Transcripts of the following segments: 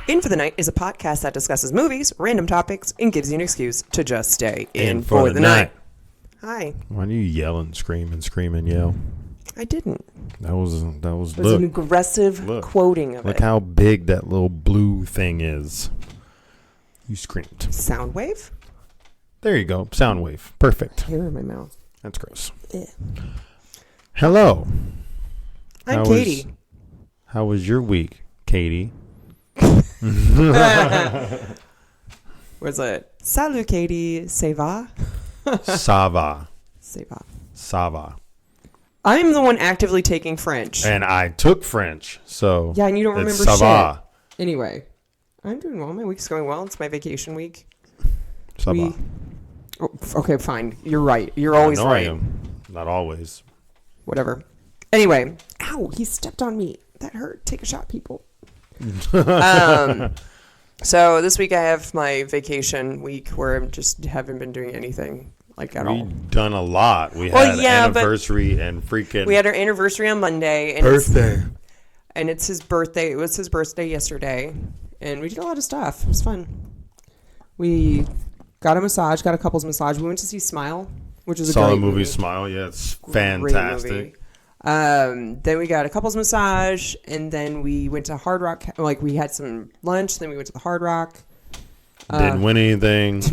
In for the Night is a podcast that discusses movies, random topics, and gives you an excuse to just stay in for the night. Hi. Why do you yell and scream and yell? I didn't. That was It was an aggressive quoting of it. Look how big that little blue thing is. You screamed. Sound wave? There you go. Sound wave. Perfect. Hair in my mouth. That's gross. Ew. Hello. I'm Katie. How was your week, Katie? Was it? Salut, Katie. Ça va? Ça va. Ça va. Ça va. I'm the one actively taking French. And I took French, so yeah, and you don't remember ça shit. Va. Anyway, I'm doing well. My week's going well. It's my vacation week. Ça va. Oh, okay, fine. You're right. You're always right. I am. Not always. Whatever. Anyway. Ow, he stepped on me. That hurt. Take a shot, people. So this week I have my vacation week where I just haven't been doing anything like at all. We've done a lot. We had anniversary and freaking... We had our anniversary on Monday. And birthday. And it's his birthday. It was his birthday yesterday. And we did a lot of stuff. It was fun. We got a massage, got a couples massage. We went to see Smile, which is a great movie. Smile. Yeah, it's fantastic. Then we got a couples massage, and then we went to Hard Rock. Like, we had some lunch, then we went to the Hard Rock. Didn't win anything.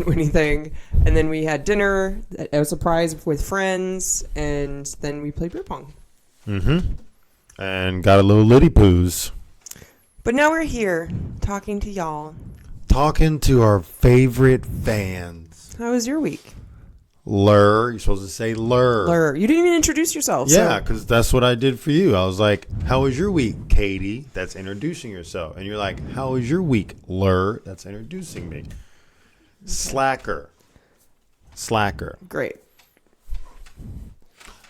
And then we had dinner, a surprise with friends, and then we played beer pong. Mm-hmm. And got a little litty poos. But now we're here, talking to y'all. Talking to our favorite fans. How was your week? You're supposed to say Lur. You didn't even introduce yourself. Yeah, because that's what I did for you. I was like, how was your week, Katie? That's introducing yourself. And you're like, how was your week, Lur? That's introducing me. Slacker. Great.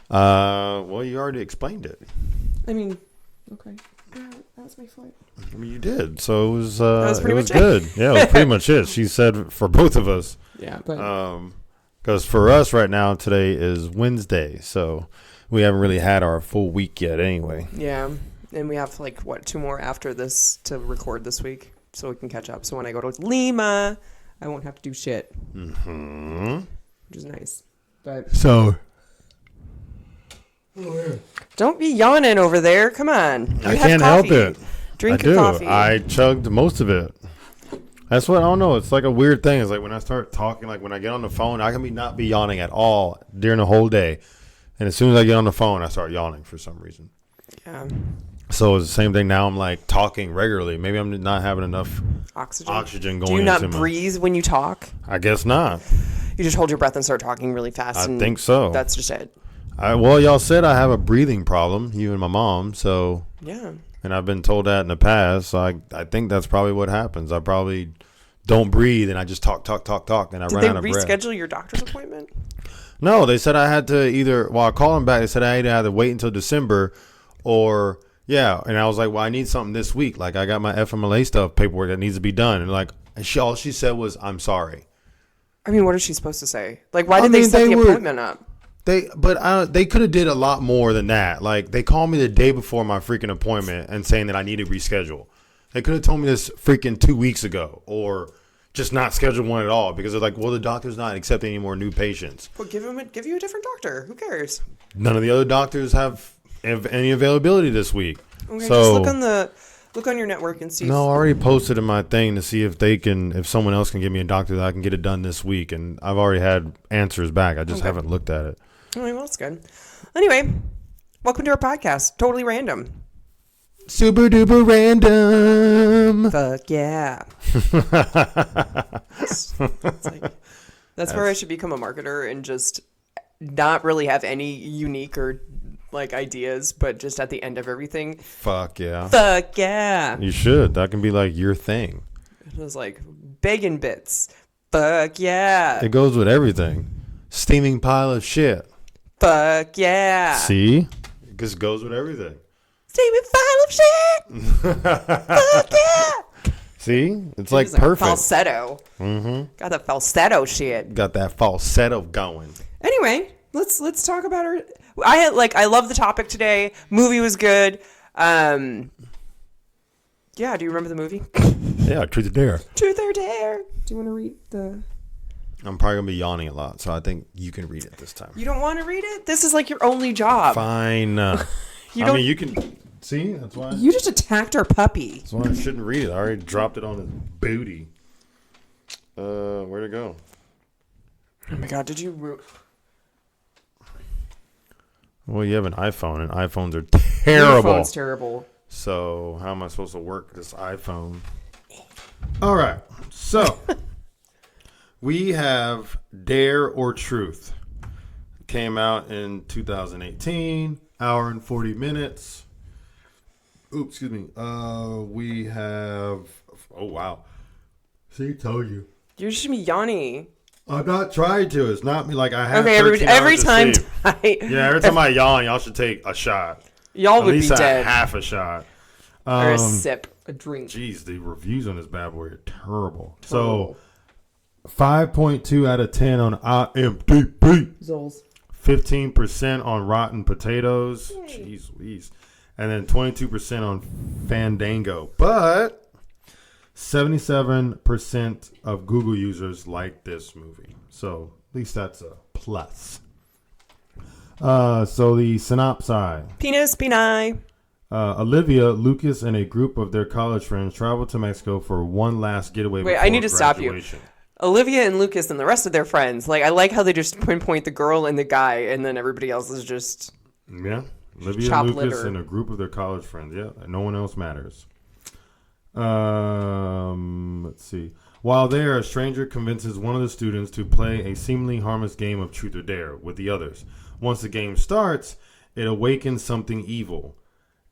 Well, you already explained it. I mean, okay. That was my foot. I mean, you did. So it was, it was good. Yeah, it was pretty much it. She said for both of us. Yeah, but... Because for us right now, today is Wednesday, so we haven't really had our full week yet anyway. Yeah, and we have 2 more after this to record this week, so we can catch up. So when I go to Lima, I won't have to do shit. Mm-hmm. Which is nice. But so... Don't be yawning over there. Come on. I can't help it. Drink your coffee. I chugged most of it. That's what, I don't know. It's like a weird thing. It's like when I start talking, like when I get on the phone, I can not be yawning at all during the whole day. And as soon as I get on the phone, I start yawning for some reason. Yeah. So it's the same thing now. I'm like talking regularly. Maybe I'm not having enough oxygen going. Do you not breathe when you talk? I guess not. You just hold your breath and start talking really fast. I think so. That's just it. Well, y'all said I have a breathing problem, you and my mom. So yeah. And I've been told that in the past. So I think that's probably what happens. I probably don't breathe and I just talk, and I run out of breath. Did they reschedule your doctor's appointment? No, they said I had to I called them back. They said I either had to wait until December or, yeah. And I was like, well, I need something this week. Like, I got my FMLA stuff, paperwork that needs to be done. And like, all she said was, I'm sorry. I mean, what is she supposed to say? Like, why did they set the appointment up? They could have did a lot more than that. Like, they called me the day before my freaking appointment and saying that I need to reschedule. They could have told me this freaking 2 weeks ago or just not schedule one at all because they're like, well, the doctor's not accepting any more new patients. Well, give you a different doctor. Who cares? None of the other doctors have any availability this week. Okay, so just look on your network and see. No, I already posted in my thing to see if someone else can give me a doctor that I can get it done this week. And I've already had answers back. I just haven't looked at it. All right, well, that's good. Anyway, welcome to our podcast. Totally random. Super duper random. Fuck yeah. That's where I should become a marketer and just not really have any unique or ideas, but just at the end of everything. Fuck yeah. Fuck yeah. You should. That can be your thing. It was like bacon bits. Fuck yeah. It goes with everything. Steaming pile of shit. Fuck yeah. See? It just goes with everything. Steaming pile of shit. Fuck yeah. See? It's perfect. Falsetto. Mm-hmm. Got that falsetto shit. Got that falsetto going. Anyway, let's talk about her. I love the topic today. Movie was good. Yeah, do you remember the movie? Yeah, truth or dare. Truth or dare. Do you want to read the... I'm probably going to be yawning a lot, so I think you can read it this time. You don't want to read it? This is like your only job. Fine. I mean, you can... See? That's why... You just attacked our puppy. That's why I shouldn't read it. I already dropped it on his booty. Where'd it go? Oh my God, did you... Well, you have an iPhone, and iPhones are terrible. Your phone's terrible. So how am I supposed to work this iPhone? All right. So we have Dare or Truth. It came out in 2018, hour and 40 minutes. Oops, excuse me. We have... Oh, wow. See, told you. You're just me yawning. I'm not trying to. It's not me. Like I have. Okay, every time. Every time I yawn, y'all should take a shot. Y'all would be dead. At least half a shot. Or a sip, a drink. Jeez, the reviews on this bad boy are terrible. So, 5.2 out of 10 on IMDb. Zols. 15% on Rotten Potatoes. Jeez Louise. And then 22% on Fandango. But 77% of Google users like this movie. So at least that's a plus. So the synopsis. Penis, peni. Olivia, Lucas, and a group of their college friends travel to Mexico for one last getaway. Wait, I need to stop you. Olivia and Lucas and the rest of their friends. Like, I like how they just pinpoint the girl and the guy, and then everybody else is just... Yeah. Olivia, Lucas, and a group of their college friends. Yeah, no one else matters. Let's see. While there, a stranger convinces one of the students to play a seemingly harmless game of truth or dare with the others. Once the game starts, it awakens something evil.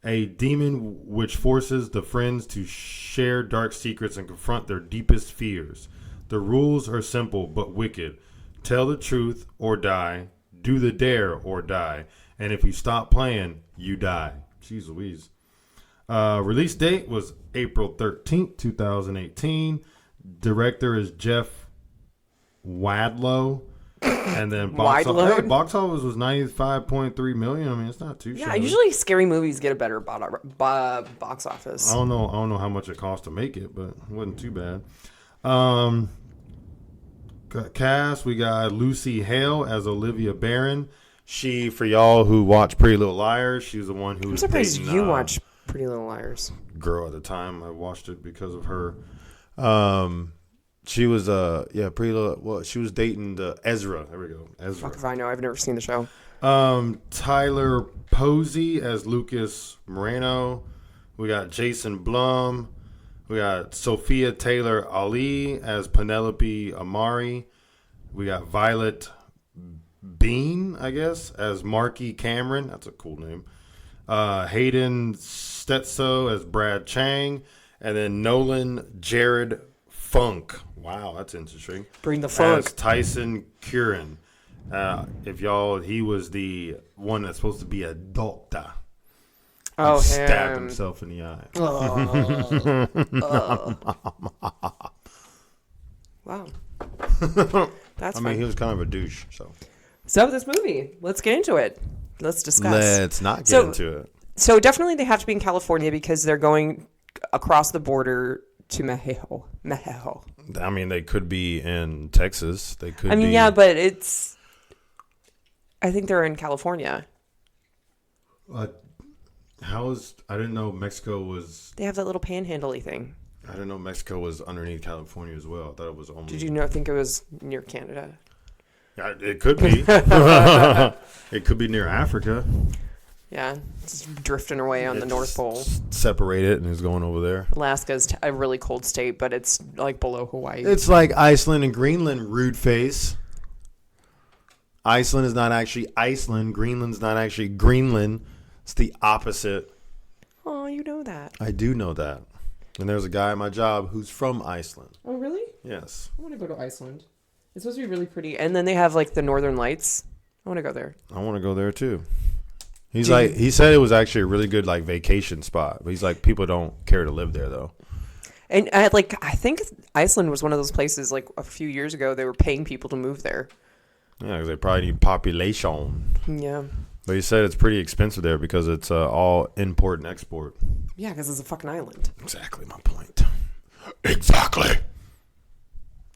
A demon which forces the friends to share dark secrets and confront their deepest fears. The rules are simple but wicked. Tell the truth or die. Do the dare or die. And if you stop playing, you die. Jeez Louise. Release date was April 13th, 2018. Director is Jeff Wadlow. And then box office was 95.3 million. I mean, it's not too shabby. Usually scary movies get a better box office. I don't know how much it cost to make it, but it wasn't too bad. Cast, we got Lucy Hale as Olivia Barron. She, for y'all who watch Pretty Little Liars, she was the one who was surprised dating, you watch Pretty Little Liars. Girl at the time. I watched it because of her. She was Pretty Little. Well, she was dating Ezra. There we go. Ezra. Fuck if I know. I've never seen the show. Tyler Posey as Lucas Moreno. We got Jason Blum. We got Sophia Taylor Ali as Penelope Amari. We got Violet Bean, I guess, as Marky Cameron. That's a cool name. Hayden Stetso as Brad Chang. And then Nolan Jared Funk. Wow, that's interesting. Bring the funk. As Tyson Curran. He was the one that's supposed to be a doctor. Oh, stabbed himself in the eye. Wow. That's fun. He was kind of a douche. So this movie, let's get into it. Let's discuss. Let's not get into it. So definitely they have to be in California because they're going across the border to Mexico. I mean, they could be in Texas. They could. Yeah, but I think they're in California. I didn't know Mexico was. They have that little panhandle-y thing. I didn't know Mexico was underneath California as well. I thought it was only. Did you think it was near Canada? Yeah, it could be. It could be near Africa. Yeah, it's drifting away on the North Pole. Separate it and it's going over there. Alaska's a really cold state, but it's like below Hawaii. It's like Iceland and Greenland, rude face. Iceland is not actually Iceland. Greenland's not actually Greenland. It's the opposite. Oh, you know that. I do know that. And there's a guy at my job who's from Iceland. Oh, really? Yes. I want to go to Iceland. It's supposed to be really pretty. And then they have like the Northern Lights. I want to go there. I want to go there too. He said it was actually a really good like vacation spot. But he's like, people don't care to live there though. And I think Iceland was one of those places like a few years ago they were paying people to move there. Yeah, because they probably need population. Yeah. But he said it's pretty expensive there because it's all import and export. Yeah, because it's a fucking island. Exactly my point. Exactly.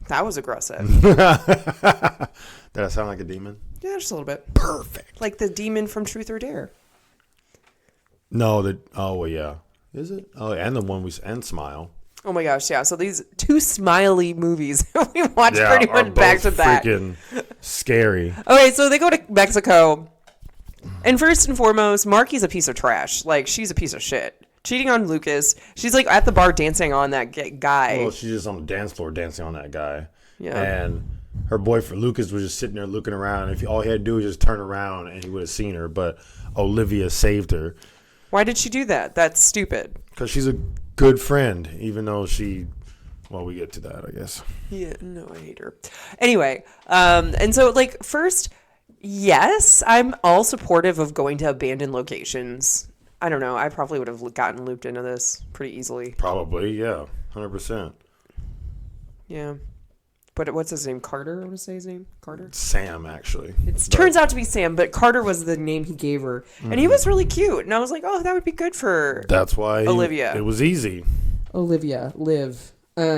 That was aggressive. Did I sound like a demon? Yeah, just a little bit. Perfect. Like the demon from Truth or Dare. No, well, yeah. Is it? Oh, and the one and Smile. Oh my gosh, yeah. So these two Smiley movies we watched Yeah, pretty are much back to both back. freaking scary. Okay, so they go to Mexico. And first and foremost, Marky's a piece of trash. Like, she's a piece of shit. Cheating on Lucas. She's like at the bar dancing on that guy. Well, she's just on the dance floor dancing on that guy. Yeah. And her boyfriend Lucas was just sitting there looking around. If all he had to do was just turn around and he would have seen her. But Olivia saved her. Why did she do that? That's stupid. Because she's a good friend, even though well, we get to that, I guess. Yeah, no, I hate her. Anyway, and so, like, first, yes, I'm all supportive of going to abandoned locations. I don't know. I probably would have gotten looped into this pretty easily. Probably, yeah. 100%. Yeah. But what's his name? Carter? I want to say his name? Carter? Sam, actually. Turns out to be Sam, but Carter was the name he gave her. And he was really cute. And I was like, oh, that would be good for That's why Olivia. It was easy. Olivia, Liv. They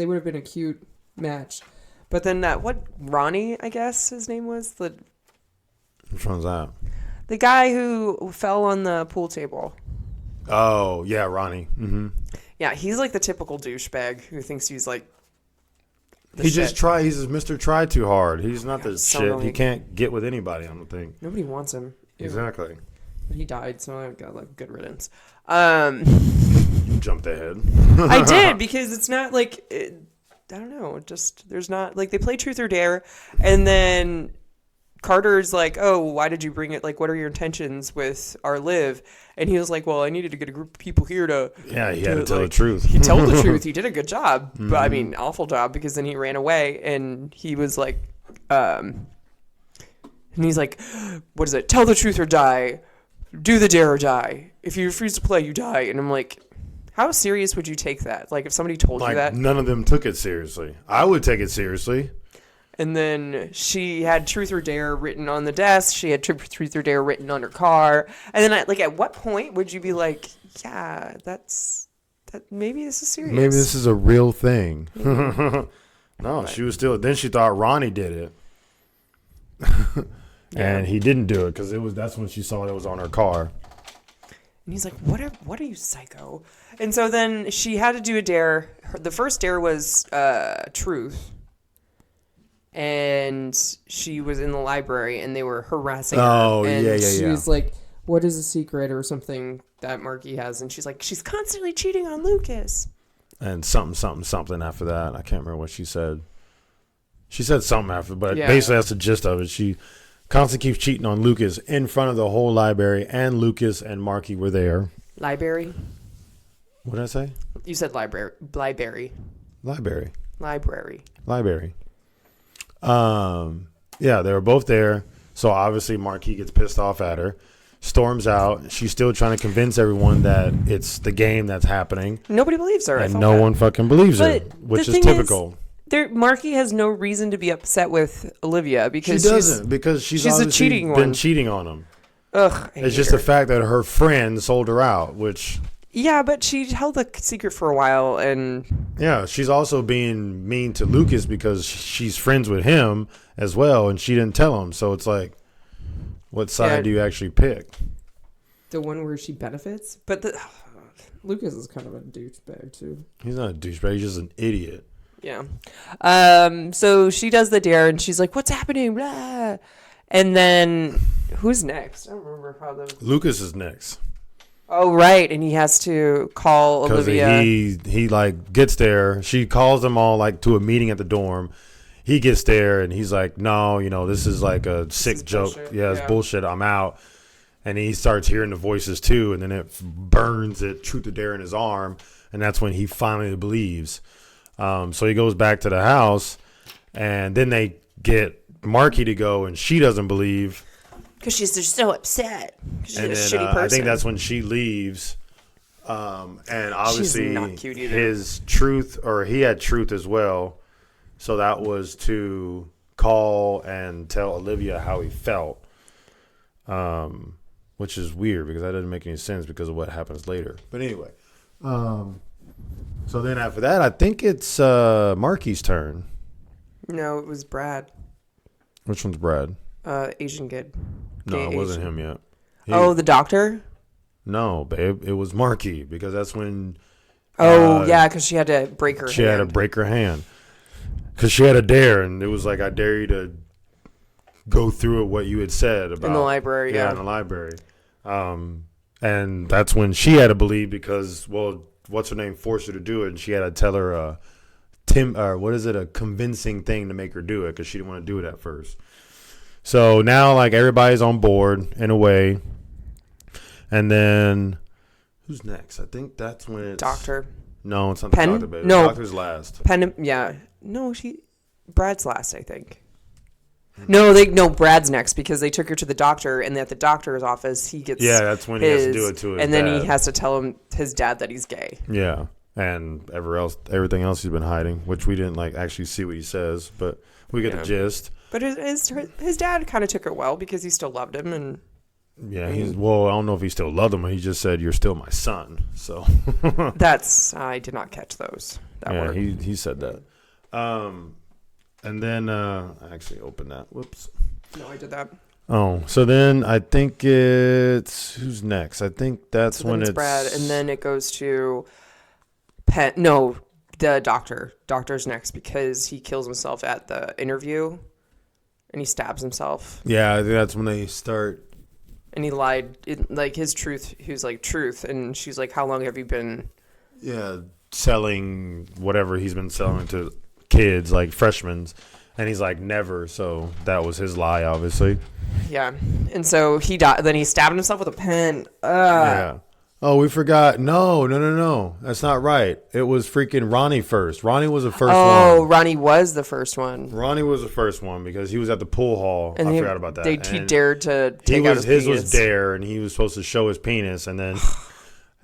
would have been a cute match. But then Ronnie, I guess his name was? Which one's that? The guy who fell on the pool table. Oh, yeah, Ronnie. Mm-hmm. Yeah, he's like the typical douchebag who thinks he's like He's Mr. Try Too Hard. He's not the so shit. annoying. He can't get with anybody, I don't think. Nobody wants him. Ew. Exactly. But he died, so I've got like good riddance. You jumped ahead. I did, because it's not like I don't know, just there's not like they play Truth or Dare, and then Carter's like, oh, why did you bring it? Like, what are your intentions with our Liv? And he was like, well, I needed to get a group of people here to. Yeah, he had to tell the truth. He told the truth. He did a good job, but I mean, awful job, because then he ran away and he was like, and he's like, what is it? Tell the truth or die. Do the dare or die. If you refuse to play, you die. And I'm like, how serious would you take that? Like, if somebody told you that? None of them took it seriously. I would take it seriously. And then she had Truth or Dare written on the desk. She had Truth or Dare written on her car. And then, at what point would you be like, yeah, maybe this is serious. Maybe this is a real thing. No, she was still. Then she thought Ronnie did it, and he didn't do it because that's when she saw it was on her car. And he's like, what are you, psycho? And so then she had to do a dare. The first dare was truth. And she was in the library and they were harassing her. Oh, and yeah. She was like, what is a secret or something that Marky has? And she's like, she's constantly cheating on Lucas. And something after that. I can't remember what she said. She said something after, but basically that's the gist of it. She constantly keeps cheating on Lucas in front of the whole library, and Lucas and Marky were there. Library? What did I say? You said library. Library. Yeah, they were both there. So obviously Marquis gets pissed off at her, storms out. She's still trying to convince everyone that it's the game that's happening. Nobody believes her. And no one fucking believes her, which is typical. Marky has no reason to be upset with Olivia because she doesn't, because she's a cheating been one. Cheating on him. Ugh, it's just the fact that her friend sold her out, which... Yeah, but she held the secret for a while, and... Yeah, she's also being mean to Lucas because she's friends with him as well, and she didn't tell him. So it's like, what side do you actually pick? The one where she benefits? But Lucas is kind of a douchebag, too. He's not a douchebag, he's just an idiot. Yeah. So she does the dare, and she's like, what's happening? Blah. And then, who's next? I don't remember how Lucas is next. Oh, right. And he has to call Olivia. He like gets there. She calls them all like to a meeting at the dorm. He gets there and he's like, no, this is like a sick joke. Bullshit. Yeah, it's bullshit. I'm out. And he starts hearing the voices too. And then it burns it truth or dare in his arm. And that's when he finally believes. So he goes back to the house and then they get Marky to go and she doesn't believe. Because she's just so upset. She's and a then, shitty person. I think that's when she leaves. And obviously she's not cute either. his truth, or he had truth as well. So that was to call and tell Olivia how he felt. Which is weird because that doesn't make any sense because of what happens later. But anyway. So So then after that, I think it's Marky's turn. No, it was Brad. Which one's Brad? Asian kid. No, Gay it wasn't Asian. him yet. Oh, the doctor? No, babe. It was Marky because that's when... yeah, because she had to break her hand. She had to break her hand. Because she had a dare, and it was like, I dare you to go through what you had said about... In the library, yeah. In the library. And that's when she had to believe because, well, what's her name forced her to do it, and she had to tell her a convincing thing to make her do it because she didn't want to do it at first. So now, like, everybody's on board in a way. And then, who's next? I think that's when it's... Doctor. No, it's not the doctor, baby. No. The doctor's last. Yeah. No, Brad's last, I think. No, Brad's next because they took her to the doctor, and at the doctor's office, he gets that's when he has to do it to his and then dad. he has to tell his dad that he's gay. Yeah, and everything else he's been hiding, which we didn't like actually see what he says, but we get the gist. But his dad kind of took it well because he still loved him, and yeah, I don't know if he still loved him. He just said, "You're still my son." So I did not catch those. That yeah, word. he said that. And then I actually opened that. Whoops. No, I did that. Oh, so then I think it's who's next? I think that's when it's Brad, and then it goes to Penn. No, the doctor. Doctor's next because he kills himself at the interview, and he stabs himself. Yeah, I think that's when they start. And he lied, like his truth. He was like truth, and she's like, "How long have you been?" Yeah, selling whatever he's been selling to kids, like freshmen, and he's like never. So that was his lie, obviously. Yeah, and so he died. Then he stabbed himself with a pen. Yeah. Oh, we forgot. No. That's not right. It was freaking Ronnie first. Ronnie was the first one. Oh, Ronnie was the first one. Ronnie was the first one because he was at the pool hall. And I forgot about that. He dared to take out his penis. His was dare, and he was supposed to show his penis, and then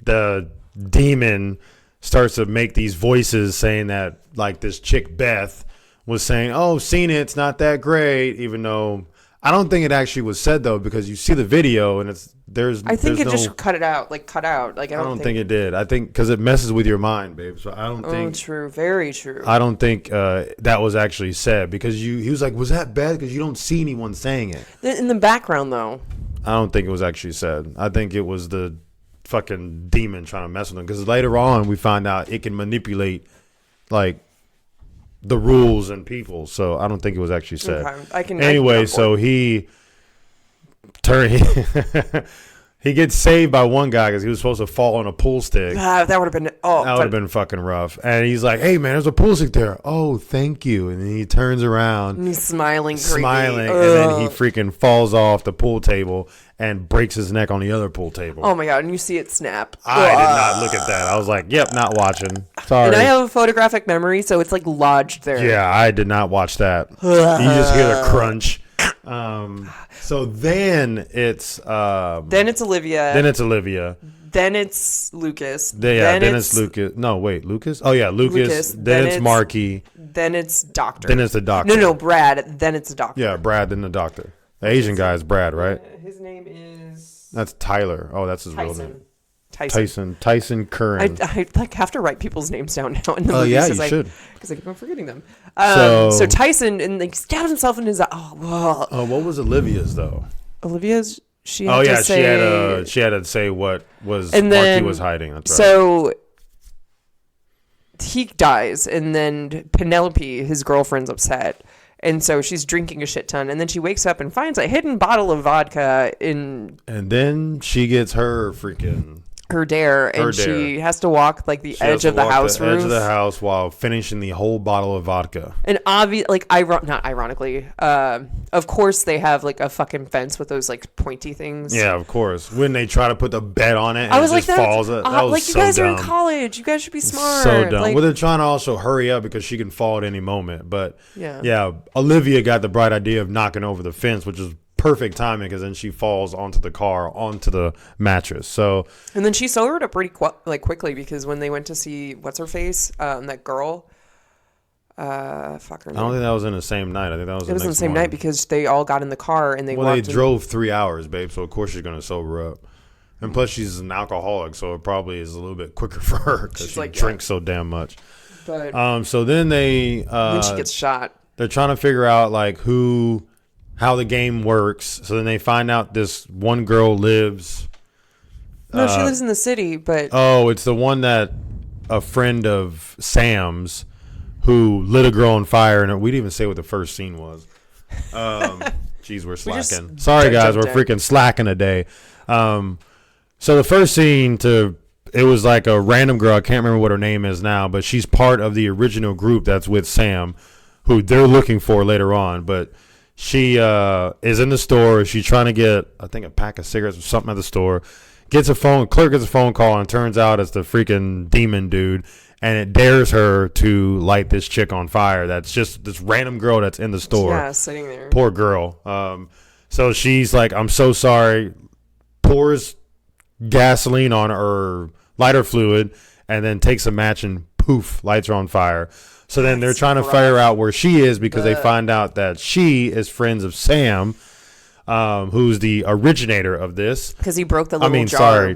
the demon starts to make these voices saying that, like, this chick Beth was saying, "Oh, seen it. It's not that great," even though I don't think it actually was said though, because you see the video and I think it just cut out. Like I don't think it did. I think because it messes with your mind, babe. So I don't think. Oh, true. Very true. I don't think that was actually said because he was like, "Was that bad?" Because you don't see anyone saying it in the background though. I don't think it was actually said. I think it was the fucking demon trying to mess with him because later on we find out it can manipulate like the rules and people. So I don't think it was actually said. Okay. Anyway, so he gets saved by one guy because he was supposed to fall on a pool stick. That would have been that would have been fucking rough. And he's like, "Hey man, there's a pool stick there." "Oh, thank you." And then he turns around and he's smiling, and then he freaking falls off the pool table and breaks his neck on the other pool table. Oh my god! And you see it snap. I did not look at that. I was like, "Yep, not watching." Sorry. And I have a photographic memory, so it's like lodged there. Yeah, I did not watch that. You just hear the crunch. So then it's Olivia. Then it's Olivia. Then it's Lucas. Then it's Lucas. No, wait, Lucas? Oh yeah, Lucas. Then it's Marky. Then it's Doctor. Then it's the Doctor. No, Brad. Then it's the Doctor. Yeah, Brad. Then the Doctor. The Asian guy is Brad, right? His name is. That's Tyler. Oh, that's his real name. Tyson Curran. I like have to write people's names down now in the movies. Yeah, you should. Because I keep on forgetting them. So Tyson and like stabs himself in his eye. Oh, what was Olivia's though? Olivia's. She had to say, she had to say what was and Marky was hiding. That's right. So he dies, and then Penelope, his girlfriend's upset. And so she's drinking a shit ton, and then she wakes up and finds a hidden bottle of vodka in. And then she gets her freaking. Her dare, and she has to walk like the edge of the house roof. Edge of the house while finishing the whole bottle of vodka. And not ironically, of course they have like a fucking fence with those like pointy things. Yeah, of course. When they try to put the bed on it, and I was it like, just falls. That was like so you guys dumb. are in college. You guys should be smart. So dumb. Like, well, they're trying to also hurry up because she can fall at any moment. But yeah, Olivia got the bright idea of knocking over the fence, which is perfect timing because then she falls onto the mattress. So and then she sobered up pretty quickly because when they went to see what's her face, that girl, fuck her name. I don't think that was in the same night. I think that was. It was in the same night because they all got in the car and they. Well, they drove 3 hours, babe. So of course she's gonna sober up. And plus, she's an alcoholic, so it probably is a little bit quicker for her because she drinks so damn much. But so then then she gets shot. They're trying to figure out like how the game works. So then they find out this one girl lives. No, she lives in the city, but it's the one that a friend of Sam's who lit a girl on fire, and we didn't even say what the first scene was. Jeez, we're slacking. Sorry, guys, we're freaking slacking today. So the first scene it was like a random girl. I can't remember what her name is now, but she's part of the original group that's with Sam, who they're looking for later on. But she is in the store. She's trying to get, I think, a pack of cigarettes or something at the store. Clerk gets a phone call, and it turns out it's the freaking demon dude, and it dares her to light this chick on fire. That's just this random girl that's in the store. Yeah, sitting there. Poor girl. So she's like, I'm so sorry. Pours gasoline on her lighter fluid, and then takes a match and poof, lights her on fire. So then they're trying to figure out where she is because they find out that she is friends of Sam, who's the originator of this. Because he broke the little jar.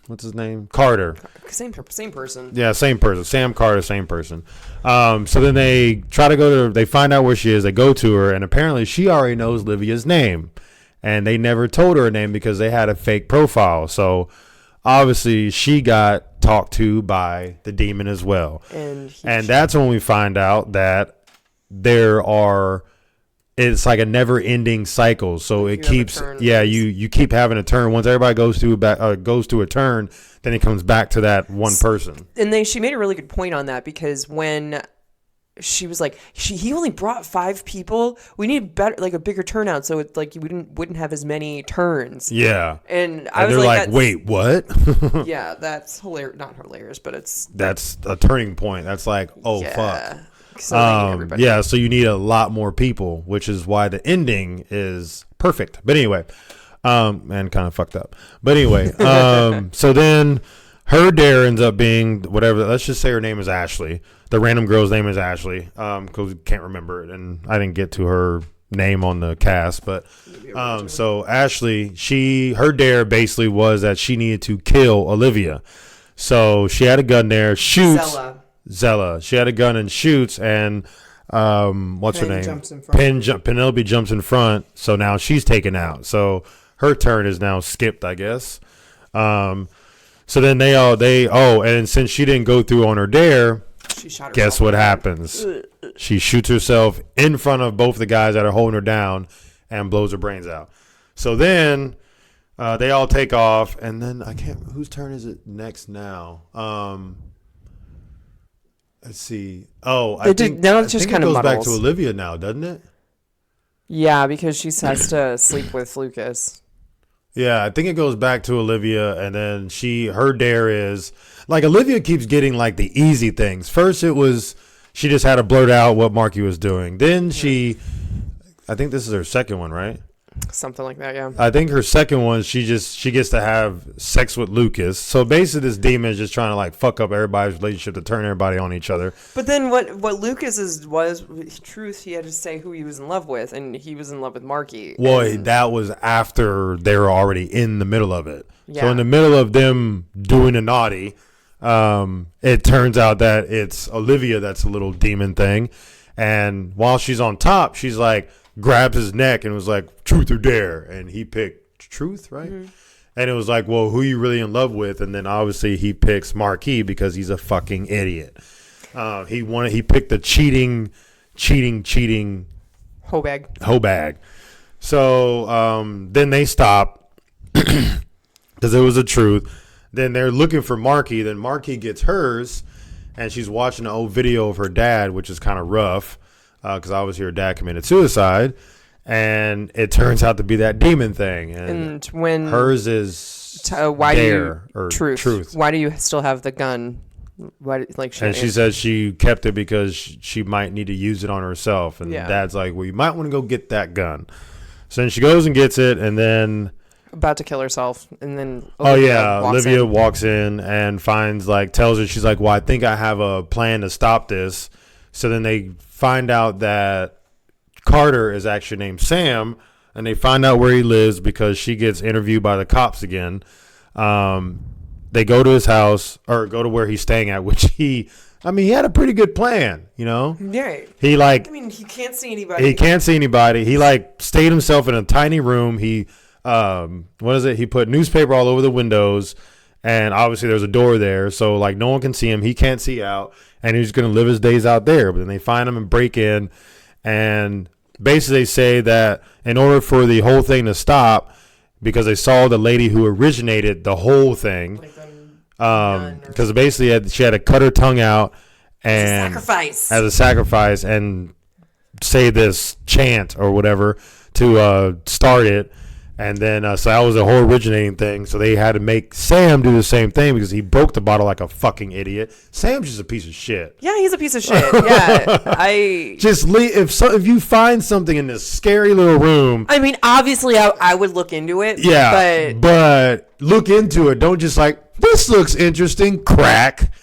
What's his name? Carter. Same person. Yeah, same person. Sam Carter, same person. So then they try to they find out where she is. They go to her, and apparently she already knows Livia's name. And they never told her name because they had a fake profile. So obviously she got talked to by the demon as well. And that's when we find out that it's like a never ending cycle. So it keeps, you keep having a turn. Once everybody goes to a turn, then it comes back to that one person. And she made a really good point on that, because when she was like, he only brought 5 people. We need a bigger turnout, so it's like you wouldn't have as many turns. Yeah, and they're like, wait, what? Yeah, that's hilarious. Not hilarious, but that's a turning point. That's like, fuck. So so you need a lot more people, which is why the ending is perfect. But anyway, and kind of fucked up. But anyway, so then her dare ends up being whatever. Let's just say her name is Ashley. The random girl's name is Ashley, because we can't remember it, and I didn't get to her name on the cast. But so Ashley, her dare basically was that she needed to kill Olivia. So she had a gun there, shoots Zella. She had a gun and shoots, and what's her name? Penelope jumps in front. So now she's taken out. So her turn is now skipped, I guess. So then and since she didn't go through on her dare, guess what happens? She shoots herself in front of both the guys that are holding her down and blows her brains out. So then they all take off, and then whose turn is it next now? Let's see. I think it goes back to Olivia now, doesn't it? Yeah, because she has to sleep with Lucas. Yeah, I think it goes back to Olivia, and then her dare is, like, Olivia keeps getting, like, the easy things. First, it was she just had to blurt out what Marky was doing. Then I think this is her second one, right? Something like that, yeah. I think her second one, she gets to have sex with Lucas. So basically, this demon is just trying to, like, fuck up everybody's relationship to turn everybody on each other. But then what Lucas was truth, he had to say who he was in love with, and he was in love with Marky. Well, that was after they were already in the middle of it. Yeah. So in the middle of them doing a naughty, it turns out that it's Olivia that's a little demon thing. And while she's on top, she's like, grabs his neck and was like, truth or dare, and he picked truth, right? Mm-hmm. And it was like, well, who are you really in love with? And then obviously he picks Marquis because he's a fucking idiot. He picked the cheating Hobag. So then they stop because it was the truth. Then they're looking for Marquis. Then Marquis gets hers, and she's watching an old video of her dad, which is kind of rough. Because obviously her dad committed suicide, and it turns out to be that demon thing. And when hers is truth. Why do you still have the gun? She says she kept it because she might need to use it on herself. And Dad's like, well, you might want to go get that gun. So then she goes and gets it, and then about to kill herself, and then Olivia walks in and tells her, she's like, well, I think I have a plan to stop this. So then they find out that Carter is actually named Sam, and they find out where he lives because she gets interviewed by the cops again. They go to his house or go to where he's staying at, which he had a pretty good plan, you know? Yeah. He he can't see anybody. He can't see anybody. He stayed himself in a tiny room. He, he put newspaper all over the windows, and obviously there's a door there. So no one can see him. He can't see out, and he's going to live his days out there. But then they find him and break in, and basically they say that in order for the whole thing to stop, because they saw the lady who originated the whole thing, because basically she had to cut her tongue out and as a sacrifice and say this chant or whatever to start it. And then so that was the whole originating thing. So they had to make Sam do the same thing because he broke the bottle like a fucking idiot. Sam's just a piece of shit. Yeah, he's a piece of shit. Yeah, just leave if you find something in this scary little room. I mean, obviously, I would look into it. Yeah, but look into it. Don't just this looks interesting. Crack.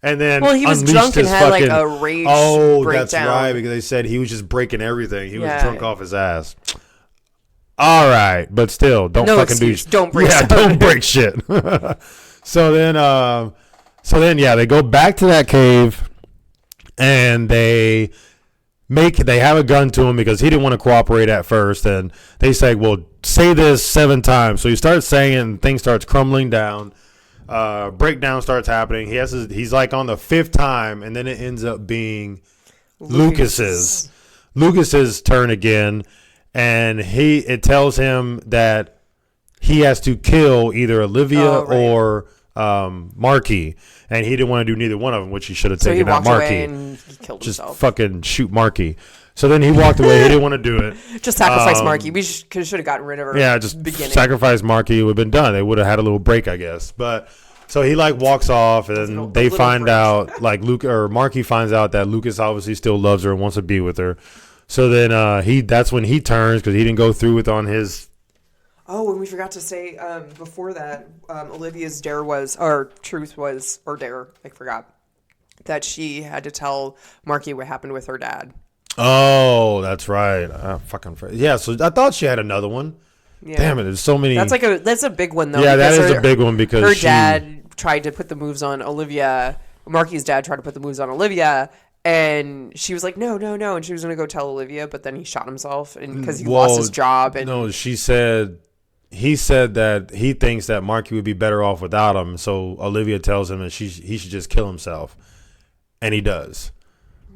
And then he was drunk and had a rage breakdown. Oh, that's right, because they said he was just breaking everything. He was drunk off his ass. All right, but still, don't don't break shit. Don't break shit. So then, they go back to that cave, and they have a gun to him because he didn't want to cooperate at first, and they say, "Well, say this 7 times." So he starts saying it, and things starts crumbling down. Breakdown starts happening. He's on the 5th time, and then it ends up being Lucas's turn again. And it tells him that he has to kill either Olivia or Marky, and he didn't want to do neither one of them, which he should have taken out Marky. Away and he killed himself. Just fucking shoot Marky. So then he walked away. He didn't want to do it. Just sacrifice Marky. We should have gotten rid of her. Yeah, just sacrifice Marky. It would have been done. They would have had a little break, I guess. But so he walks off, and they find out Marky finds out that Lucas obviously still loves her and wants to be with her. So then that's when he turns because he didn't go through with on his. Oh, and we forgot to say before that, Olivia's dare or dare, I forgot, that she had to tell Marky what happened with her dad. Oh, that's right. Yeah, so I thought she had another one. Yeah. Damn it, there's so many. That's a big one though. Yeah, that is a big one because her dad tried to put the moves on Olivia. Marky's dad tried to put the moves on Olivia. And she was like, no. And she was going to go tell Olivia, but then he shot himself because he lost his job. And no, he said that he thinks that Marky would be better off without him. So Olivia tells him that he should just kill himself. And he does.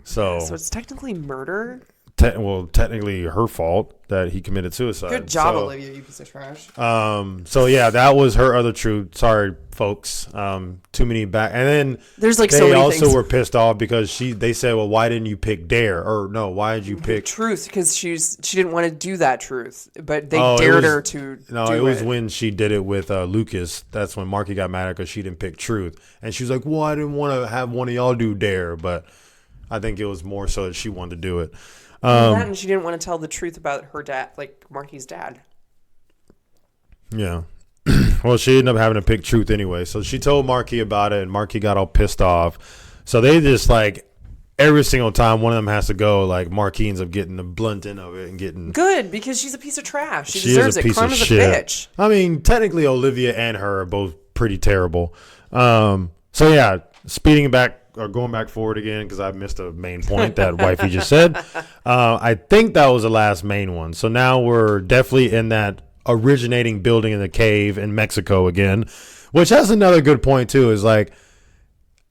So it's technically murder? Technically her fault that he committed suicide. Good job, Olivia, you piece of trash. So yeah, that was her other truth. Sorry, folks. Too many back. And then there's so many things. They also were pissed off because they said, well, why didn't you pick Dare? Or no, why did you pick Truth? Because she didn't want to do that Truth, but they dared her to. No, it was when she did it with Lucas. That's when Marky got mad because she didn't pick Truth, and she was like, well, I didn't want to have one of y'all do Dare, but I think it was more so that she wanted to do it. And she didn't want to tell the truth about her dad, like Marky's dad. Yeah. Well, she ended up having to pick Truth anyway. So she told Marky about it, and Marky got all pissed off. So they just every single time one of them has to go, Marky ends up getting the blunt end of it and getting good because she's a piece of trash. She deserves it. Karma's a bitch. I mean, technically, Olivia and her are both pretty terrible. So yeah, speeding back. Or going back forward again because I missed a main point that wifey just said. I think that was the last main one. So now we're definitely in that originating building in the cave in Mexico again, which has another good point too. Is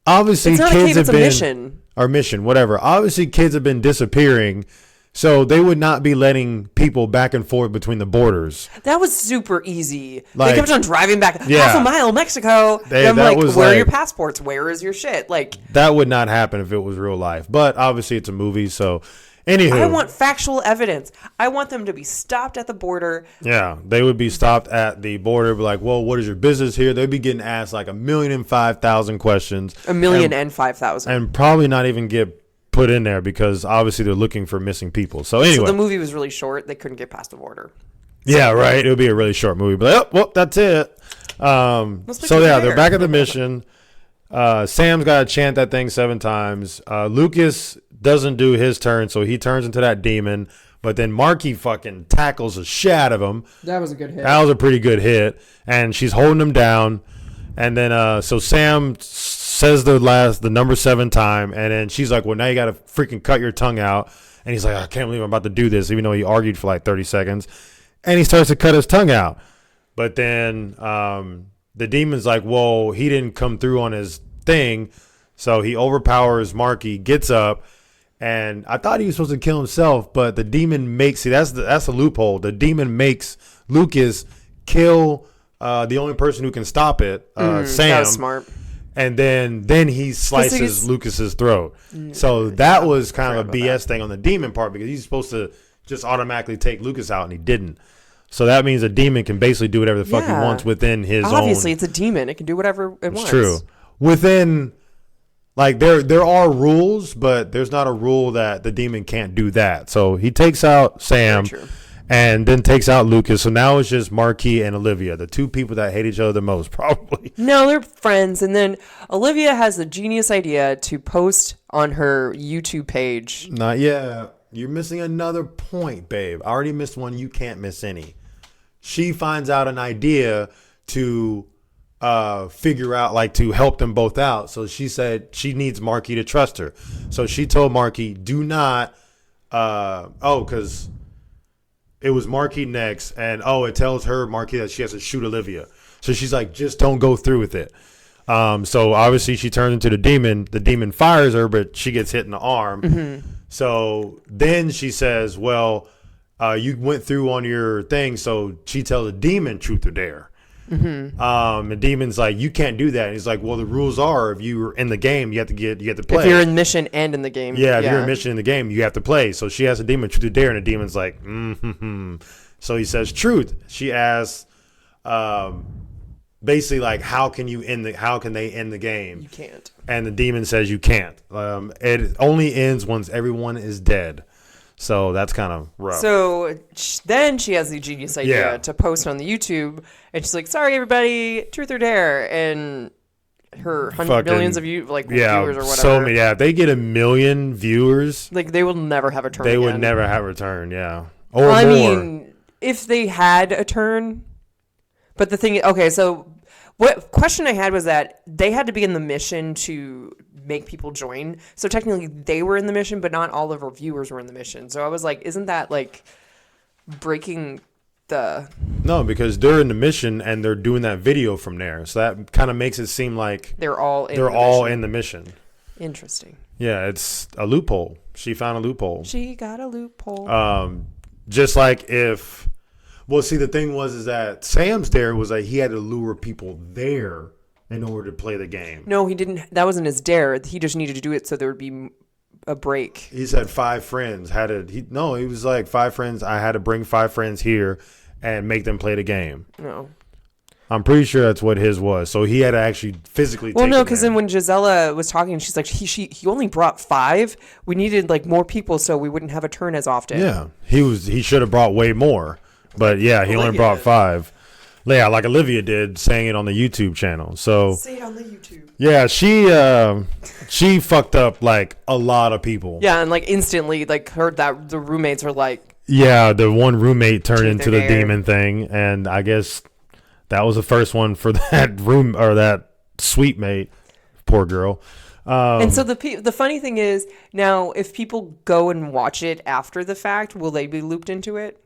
obviously it's not kids a cave, have it's been a mission. Or mission, whatever. Obviously kids have been disappearing. So they would not be letting people back and forth between the borders. That was super easy. They kept on driving back half a mile, Mexico. I'm where are your passports? Where is your shit? That would not happen if it was real life. But obviously it's a movie, so anywho. I want factual evidence. I want them to be stopped at the border. Yeah, they would be stopped at the border, be like, well, what is your business here? They'd be getting asked 1,005,000 questions. 1,005,000. And probably not even get put in there because obviously they're looking for missing people. So anyway, the movie was really short. They couldn't get past the border. Yeah, right. It would be a really short movie, but that's it. They're back at the mission. Sam's got to chant that thing 7 times. Lucas doesn't do his turn, so he turns into that demon. But then Marky fucking tackles the shit out of him. That was a good hit. That was a pretty good hit. And she's holding him down. And then so Sam says the number 7 time. And then she's like, well, now you got to freaking cut your tongue out. And he's like, I can't believe I'm about to do this, even though he argued for like 30 seconds. And he starts to cut his tongue out. But then the demon's like, well, he didn't come through on his thing. So he overpowers Marky, gets up. And I thought he was supposed to kill himself, but the demon makes that's a loophole. The demon makes Lucas kill the only person who can stop it, Sam. That was smart. And then he slices Lucas's throat. So that was kind of a BS thing on the demon part, because he's supposed to just automatically take Lucas out, and he didn't. So that means a demon can basically do whatever the fuck he wants within his own. Obviously, it's a demon. It can do whatever it wants. It's true. Within. Like, there are rules, but there's not a rule that the demon can't do that. So he takes out Sam and then takes out Lucas. So now it's just Marquis and Olivia, the 2 people that hate each other the most, probably. No, they're friends. And then Olivia has the genius idea to post on her YouTube page. Not yet. You're missing another point, babe. I already missed one. You can't miss any. She finds out an idea to figure out, like, to help them both out. So she said she needs Marky to trust her. So she told Marky, do not because it was Marky next, and it tells her, Marky, that she has to shoot Olivia. So she's like, just don't go through with it. So obviously she turns into the demon fires her, but she gets hit in the arm. So then she says, well, you went through on your thing. So she tells the demon truth or dare. The demon's like, you can't do that. And he's like, well, the rules are, if you're in the game, you have to play. If you're in mission and in the game. If you're in mission in the game, you have to play. So she asks the demon truth or dare, and the demon's like, So he says truth. She asks, basically, like, how can they end the game? You can't. And the demon says you can't. It only ends once everyone is dead. So that's kind of rough. So then she has the genius idea to post on the YouTube, and she's like, "Sorry, everybody, truth or dare," and her millions of viewers or whatever. So many. Yeah, if they get 1 million viewers, like, they will never have a turn. They would never have a turn. Yeah, or more. I mean, if they had a turn, but the thing. Okay, so what question I had was that they had to be in the mission to make people join. So technically they were in the mission, but not all of our viewers were in the mission. So I was like, isn't that like breaking the... No, because they're in the mission and they're doing that video from there. So that kind of makes it seem like they're all in the mission. Interesting. Yeah, it's a loophole. She found a loophole. She got a loophole. Just like if... Well, see, the thing is that Sam's dare was like he had to lure people there in order to play the game. No, he didn't. That wasn't his dare. He just needed to do it so there would be a break. He said 5 friends. He was like 5 friends. I had to bring 5 friends here and make them play the game. No. I'm pretty sure that's what his was. So he had to actually physically take no, because then when Gisela was talking, she's like, he only brought 5. We needed like more people so we wouldn't have a turn as often. Yeah. He should have brought way more. But yeah, he only brought 5. Yeah, like Olivia did, saying it on the YouTube channel. So say it on the YouTube. Yeah, she fucked up like a lot of people. Yeah, and like instantly, like heard that the roommates are like. Yeah, the one roommate turned into the demon thing, and I guess that was the first one for that that suite mate. Poor girl. And so the funny thing is, now if people go and watch it after the fact, will they be looped into it,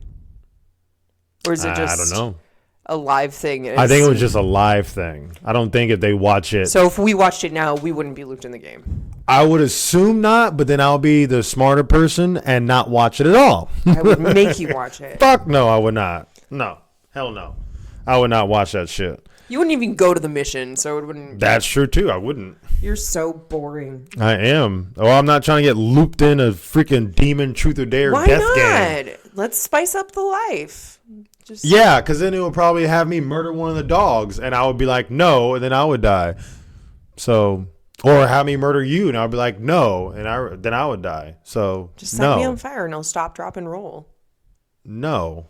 or is it just? I don't know. A live thing. I think it was just a live thing. I don't think if they watch it. So if we watched it now, we wouldn't be looped in the game. I would assume not, but then I'll be the smarter person and not watch it at all. I would make you watch it. Fuck no, I would not. No. Hell no. I would not watch that shit. You wouldn't even go to the mission, so it wouldn't. That's true too. I wouldn't. You're so boring. I am. Oh, I'm not trying to get looped in a freaking demon truth or dare death game. Why not? Let's spice up the life. Yeah, because then it would probably have me murder one of the dogs, and I would be like, no, and then I would die. So, or have me murder you, and I'd be like, no, and then I would die. So, just set me on fire, and I'll stop, drop, and roll. No.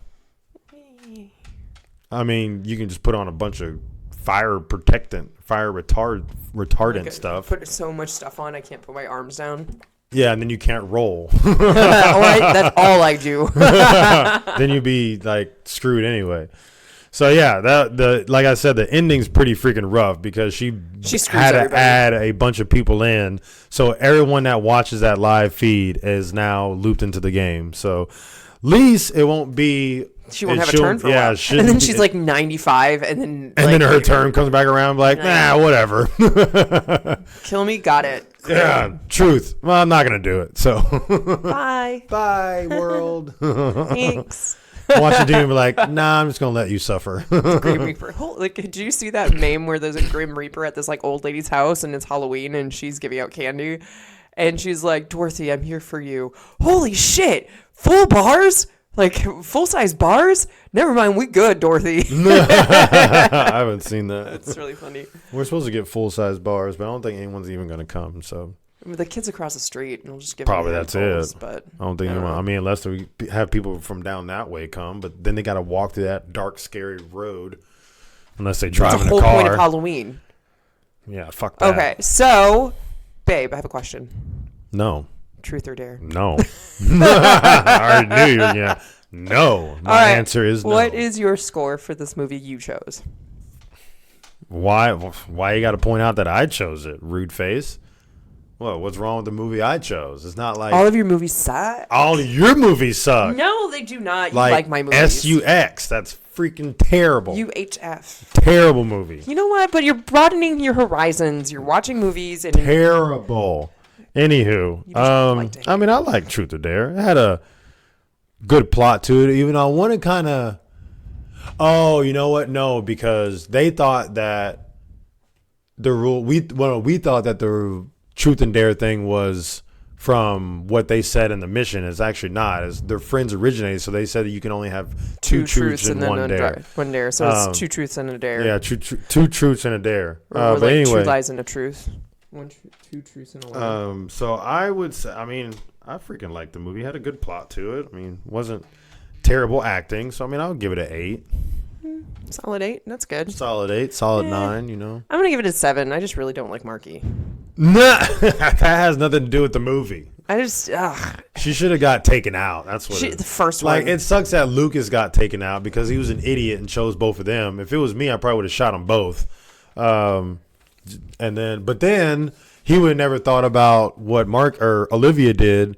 I mean, you can just put on a bunch of fire retardant stuff. Put so much stuff on, I can't put my arms down. Yeah, and then you can't roll. That's all I do. Then you'd be like screwed anyway. So yeah, like I said, the ending's pretty freaking rough because she had to add a bunch of people in. So everyone that watches that live feed is now looped into the game. So at least it won't be. She won't have a turn for a while. And then she's like 95, and then her term comes back around like, nah, whatever. Kill me, got it. Cool. Yeah, truth. Well, I'm not gonna do it. So bye, world. Thanks. Watch the dude and be like, nah, I'm just gonna let you suffer. Grim Reaper. Like, did you see that meme where there's a Grim Reaper at this like old lady's house and it's Halloween and she's giving out candy, and she's like, Dorothy, I'm here for you. Holy shit! Full bars? Like full-size bars? Never mind, we good, Dorothy. I haven't seen that. That's really funny. We're supposed to get full-size bars, but I don't think anyone's even gonna come. So. The kids across the street, and we'll just give probably that's it. But I don't think anyone. I mean, unless we have people from down that way come, but then they got to walk through that dark, scary road. Unless they drive in a car. That's the whole point of Halloween. Yeah, fuck that. Okay, so, babe, I have a question. No. Truth or dare? No. I already knew you. Yeah. No. My answer is no. What is your score for this movie you chose? Why you got to point out that I chose it? Rude face. What? What's wrong with the movie I chose? It's not like all of your movies suck. All of your movies suck. No, they do not. You like my movies. SUX. That's freaking terrible. UHF. Terrible movie. You know what? But you're broadening your horizons. You're watching movies and terrible. Anywho, I mean, I like Truth or Dare. It had a good plot to it. Even though I want to kind of. Oh, you know what? No, because they thought that the rule. We thought that the Truth and Dare thing was from what they said in the mission. It's actually not. It's their friends originated, so they said that you can only have two truths and one dare. One dare. So it's two truths and a dare. Yeah, two truths and a dare. But like anyway, 2 lies and a truth. Two truths and a lie. So I would say, I mean, I freaking liked the movie. It had a good plot to it. I mean, wasn't terrible acting. So I mean, I would give it an 8. Solid 8. That's good. Solid 8. Solid 9. You know. I'm gonna give it a 7. I just really don't like Marky. Nah, that has nothing to do with the movie. I just she should have got taken out. That's what the first one. Like, it sucks that Lucas got taken out because he was an idiot and chose both of them. If it was me, I probably would have shot them both. But then he would have never thought about what Mark or Olivia did.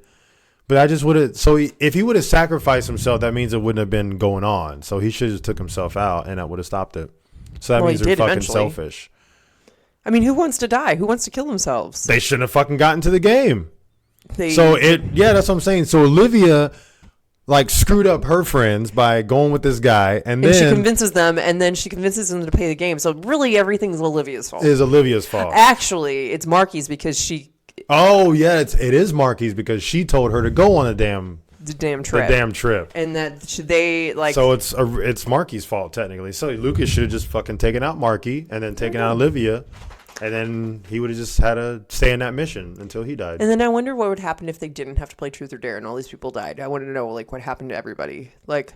But I just would have. So if he would have sacrificed himself, that means it wouldn't have been going on. So he should have took himself out, and that would have stopped it. So that means they're fucking eventually. Selfish. I mean, who wants to die? Who wants to kill themselves? They shouldn't have fucking gotten to the game. That's what I'm saying. So Olivia, like, screwed up her friends by going with this guy, and then she convinces them, and then she convinces them to play the game. So really, everything's Olivia's fault. Is Olivia's fault? Actually, it's Marky's because she. Oh yeah, it is Marky's because she told her to go on the damn trip, and that they like. So it's Marky's fault technically. So Lucas should have just fucking taken out Marky and then taken out Olivia. And then he would have just had to stay in that mission until he died. And then I wonder what would happen if they didn't have to play Truth or Dare and all these people died. I want to know, like, what happened to everybody. Like,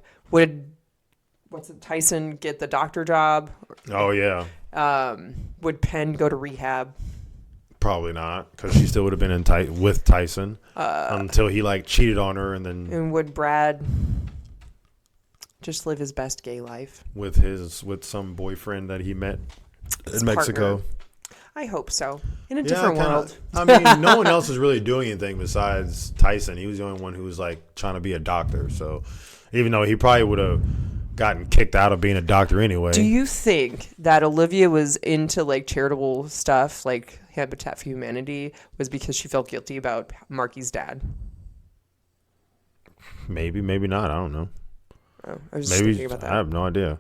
Tyson get the doctor job? Oh, yeah. Would Penn go to rehab? Probably not, because she still would have been with Tyson until he, like, cheated on her. And would Brad just live his best gay life? With some boyfriend that he met in Mexico. Partner. I hope so. In a different world. I mean, no one else is really doing anything besides Tyson. He was the only one who was like trying to be a doctor. So even though he probably would have gotten kicked out of being a doctor anyway. Do you think that Olivia was into like charitable stuff, like Habitat for Humanity, was because she felt guilty about Marky's dad? Maybe not. I don't know. Oh, I was just thinking about that. I have no idea.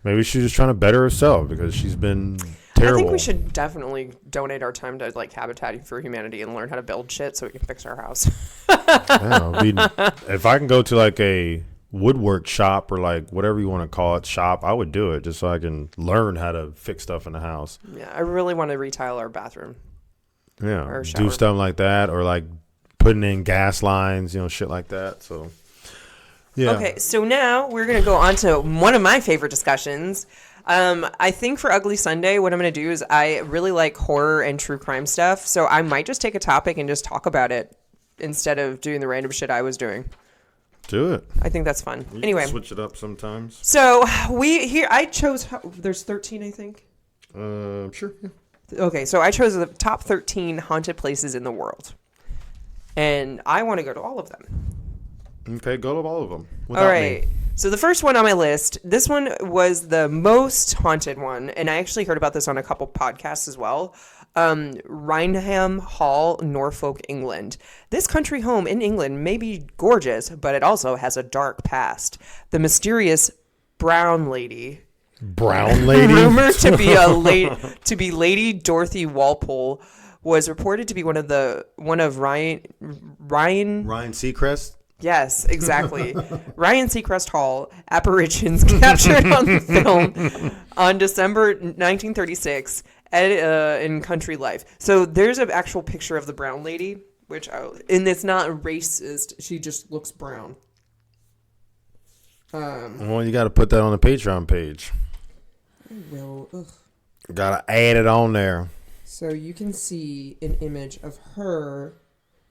Maybe she's just trying to better herself because she's been terrible. I think we should definitely donate our time to like Habitat for Humanity and learn how to build shit so we can fix our house. If I can go to like a woodwork shop or like whatever you want to call it shop, I would do it just so I can learn how to fix stuff in the house. Yeah, I really want to retile our bathroom. Yeah, do stuff like that or like putting in gas lines, shit like that. So. Yeah. Okay, so now we're going to go on to one of my favorite discussions. I think for Ugly Sunday, what I'm going to do is I really like horror and true crime stuff. So I might just take a topic and just talk about it instead of doing the random shit I was doing. Do it. I think that's fun. You Anyway, can switch it up sometimes. so I chose. There's 13, I think. Sure. Yeah. Okay, so I chose the top 13 haunted places in the world, and I want to go to all of them. Okay, go to all of them. All right. So the first one on my list, this one was the most haunted one, and I actually heard about this on a couple podcasts as well. Rainham Hall, Norfolk, England. This country home in England may be gorgeous, but it also has a dark past. The mysterious Brown Lady, rumored to be Lady Dorothy Walpole, was reported to be one of Ryan Seacrest. Yes, exactly. Ryan Seacrest Hall apparitions captured on film on December 1936 in Country Life. So there's an actual picture of the brown lady, and it's not racist. She just looks brown. Well, you got to put that on the Patreon page. I will. Ugh. Got to add it on there. So you can see an image of her.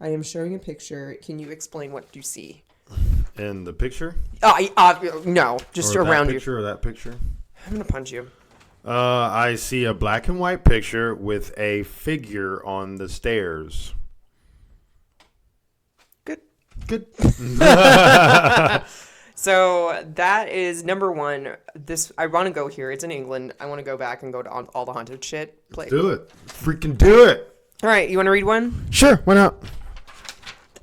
I am showing a picture. Can you explain what you see? In the picture? No, just around you. Or that picture? I'm going to punch you. I see a black and white picture with a figure on the stairs. Good. So that is number one. I want to go here. It's in England. I want to go back and go to all the haunted shit. Do it. Freaking do it. All right. You want to read one? Sure. Why not?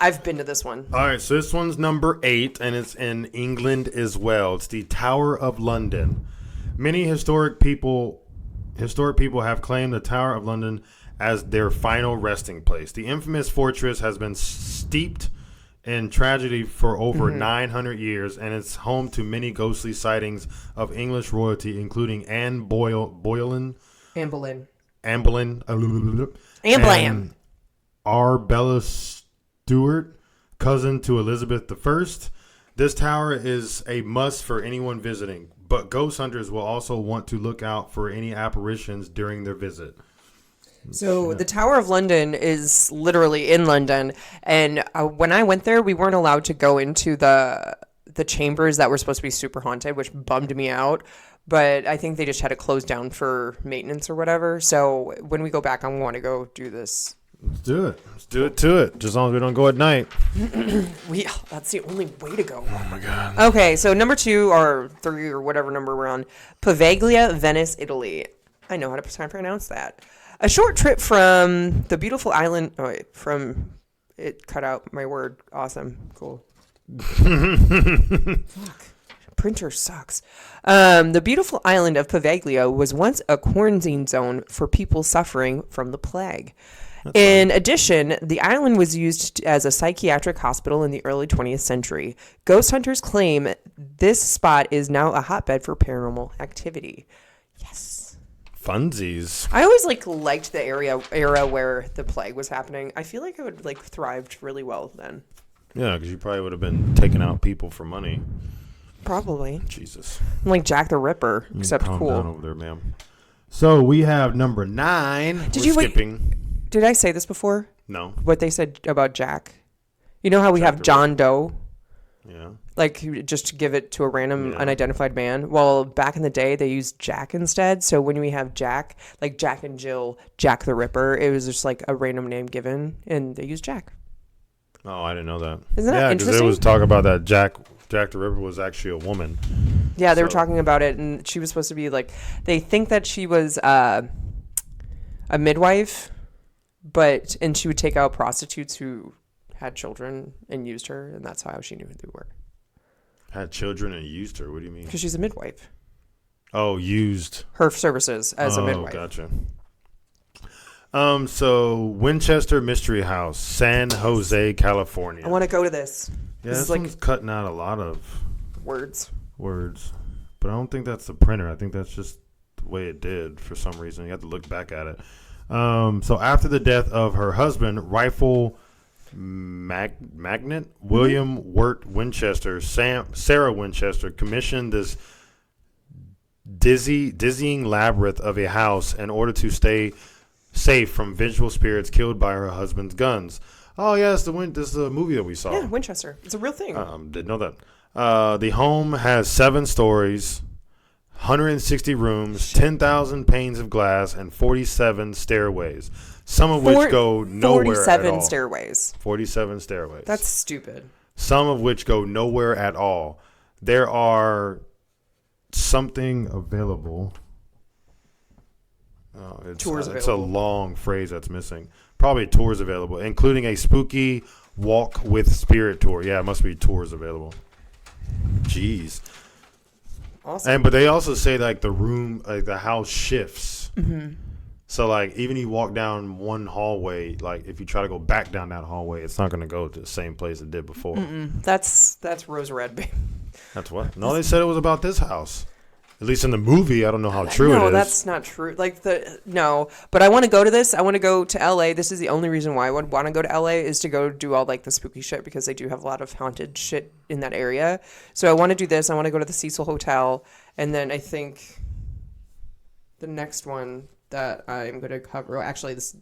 I've been to this one. All right. So this one's number 8, and it's in England as well. It's the Tower of London. Many historic people have claimed the Tower of London as their final resting place. The infamous fortress has been steeped in tragedy for over 900 years, and it's home to many ghostly sightings of English royalty, including Anne Boleyn, and Arbella Stewart, cousin to Elizabeth I. This tower is a must for anyone visiting, but ghost hunters will also want to look out for any apparitions during their visit. So the Tower of London is literally in London, and when I went there, we weren't allowed to go into the chambers that were supposed to be super haunted, which bummed me out. But I think they just had it closed down for maintenance or whatever. So when we go back, I want to go do this. Let's do it. Let's do it to it. Just as long as we don't go at night. That's the only way to go. Oh my God. Okay, so number 2 or 3 or whatever number we're on, Pavaglia, Venice, Italy. I know how to pronounce that. A short trip from the beautiful island. Oh, wait, from it cut out my word. Awesome. Cool. Fuck. Printer sucks. The beautiful island of Pavaglia was once a quarantine zone for people suffering from the plague. In addition, the island was used as a psychiatric hospital in the early 20th century. Ghost hunters claim this spot is now a hotbed for paranormal activity. Yes. Funsies. I always liked the era where the plague was happening. I feel like I would thrived really well then. Yeah, because you probably would have been taking out people for money. Probably. Jesus. I'm like Jack the Ripper, except calm cool. down over there, ma'am. So we have number 9. Skipping. Did I say this before? No. What they said about Jack? You know how we have John Doe? Yeah. Just to give it to a random unidentified man. Well, back in the day, they used Jack instead. So when we have Jack, like Jack and Jill, Jack the Ripper, it was just like a random name given, and they used Jack. Oh, I didn't know that. Isn't that interesting? Yeah, because it was talk about that Jack the Ripper was actually a woman. Yeah, they were talking about it, and she was supposed to be they think that she was a midwife, and she would take out prostitutes who had children and used her, and that's how she knew who they were. Had children and used her? What do you mean? Because she's a midwife. Oh, used her services as a midwife. Gotcha. So Winchester Mystery House, San Jose, California. I want to go to this. Yeah, this one's cutting out a lot of words, but I don't think that's the printer. I think that's just the way it did for some reason. You have to look back at it. So after the death of her husband, rifle magnate William Wirt Winchester, Sarah Winchester commissioned this dizzying labyrinth of a house in order to stay safe from vengeful spirits killed by her husband's guns. Oh, yeah, this is the movie that we saw. Yeah, Winchester. It's a real thing. Didn't know that. The home has 7 stories, 160 rooms, 10,000 panes of glass, and 47 stairways, some of which go nowhere 47 at all. 47 stairways. That's stupid. Some of which go nowhere at all. There are something available. Tours available. It's a long phrase that's missing. Probably tours available, including a spooky walk with spirit tour. Yeah, it must be tours available. Jeez. Awesome. But they also say like the house shifts. Mm-hmm. So like even you walk down one hallway, like if you try to go back down that hallway, it's not going to go to the same place it did before. That's Rose Red. That's what? No, they said it was about this house. At least in the movie, I don't know how true it is. No, that's not true. But I want to go to this. I want to go to LA. This is the only reason why I would want to go to LA is to go do all like the spooky shit because they do have a lot of haunted shit in that area. So I want to do this. I want to go to the Cecil Hotel, and then I think the next one that I'm going to cover. Oh, actually, this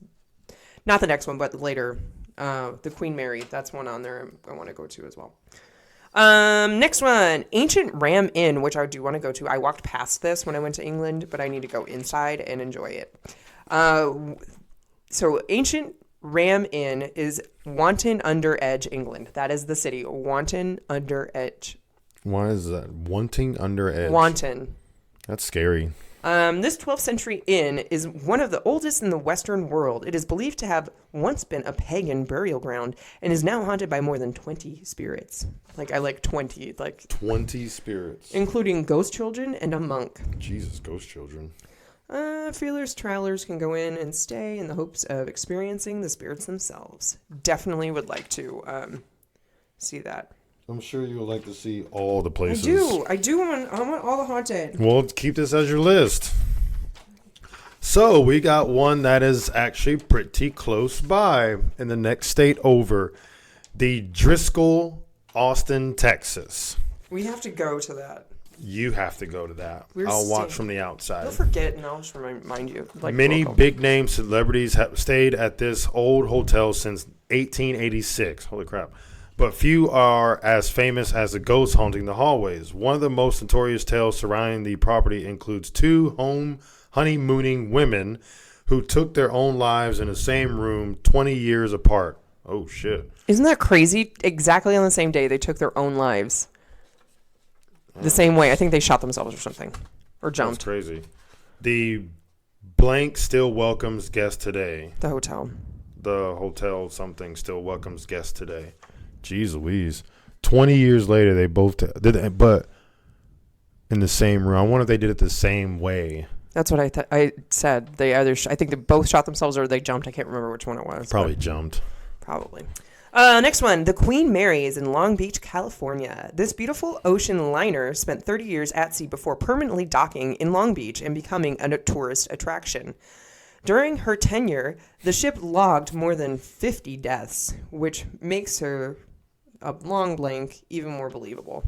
not the next one, but later, the Queen Mary. That's one on there. I want to go to as well. Next one, Ancient Ram Inn, which I do want to go to. I walked past this when I went to England, but I need to go inside and enjoy it. So Ancient Ram Inn is Wanton Under Edge, England. That is the city. Wanton Under Edge. Why is that? Wanting Under Edge. Wanton. That's scary. This 12th century inn is one of the oldest in the Western world. It is believed to have once been a pagan burial ground and is now haunted by more than 20 spirits. Like, I like 20. Like 20 spirits. Including ghost children and a monk. Jesus, ghost children. Fearless travelers can go in and stay in the hopes of experiencing the spirits themselves. Definitely would like to see that. I'm sure you would like to see all the places. I want all the haunted. Well, keep this as your list. So we got one that is actually pretty close by in the next state over. The Driscoll, Austin, Texas. We have to go to that. You have to go to that. I'll watch from the outside. Don't forget, and I'll just remind you. Like, many big-name celebrities have stayed at this old hotel since 1886. Holy crap. But few are as famous as the ghosts haunting the hallways. One of the most notorious tales surrounding the property includes 2 honeymooning women who took their own lives in the same room 20 years apart. Oh, shit. Isn't that crazy? Exactly on the same day, they took their own lives. The same way. I think they shot themselves or something. Or jumped. That's crazy. The blank still welcomes guests today. The hotel. The hotel something still welcomes guests today. Jeez Louise. 20 years later, they both did it, but in the same room. I wonder if they did it the same way. That's what I said. They either I think they both shot themselves or they jumped. I can't remember which one it was. Probably jumped. Probably. Next one. The Queen Mary is in Long Beach, California. This beautiful ocean liner spent 30 years at sea before permanently docking in Long Beach and becoming a tourist attraction. During her tenure, the ship logged more than 50 deaths, which makes her a long blank even more believable.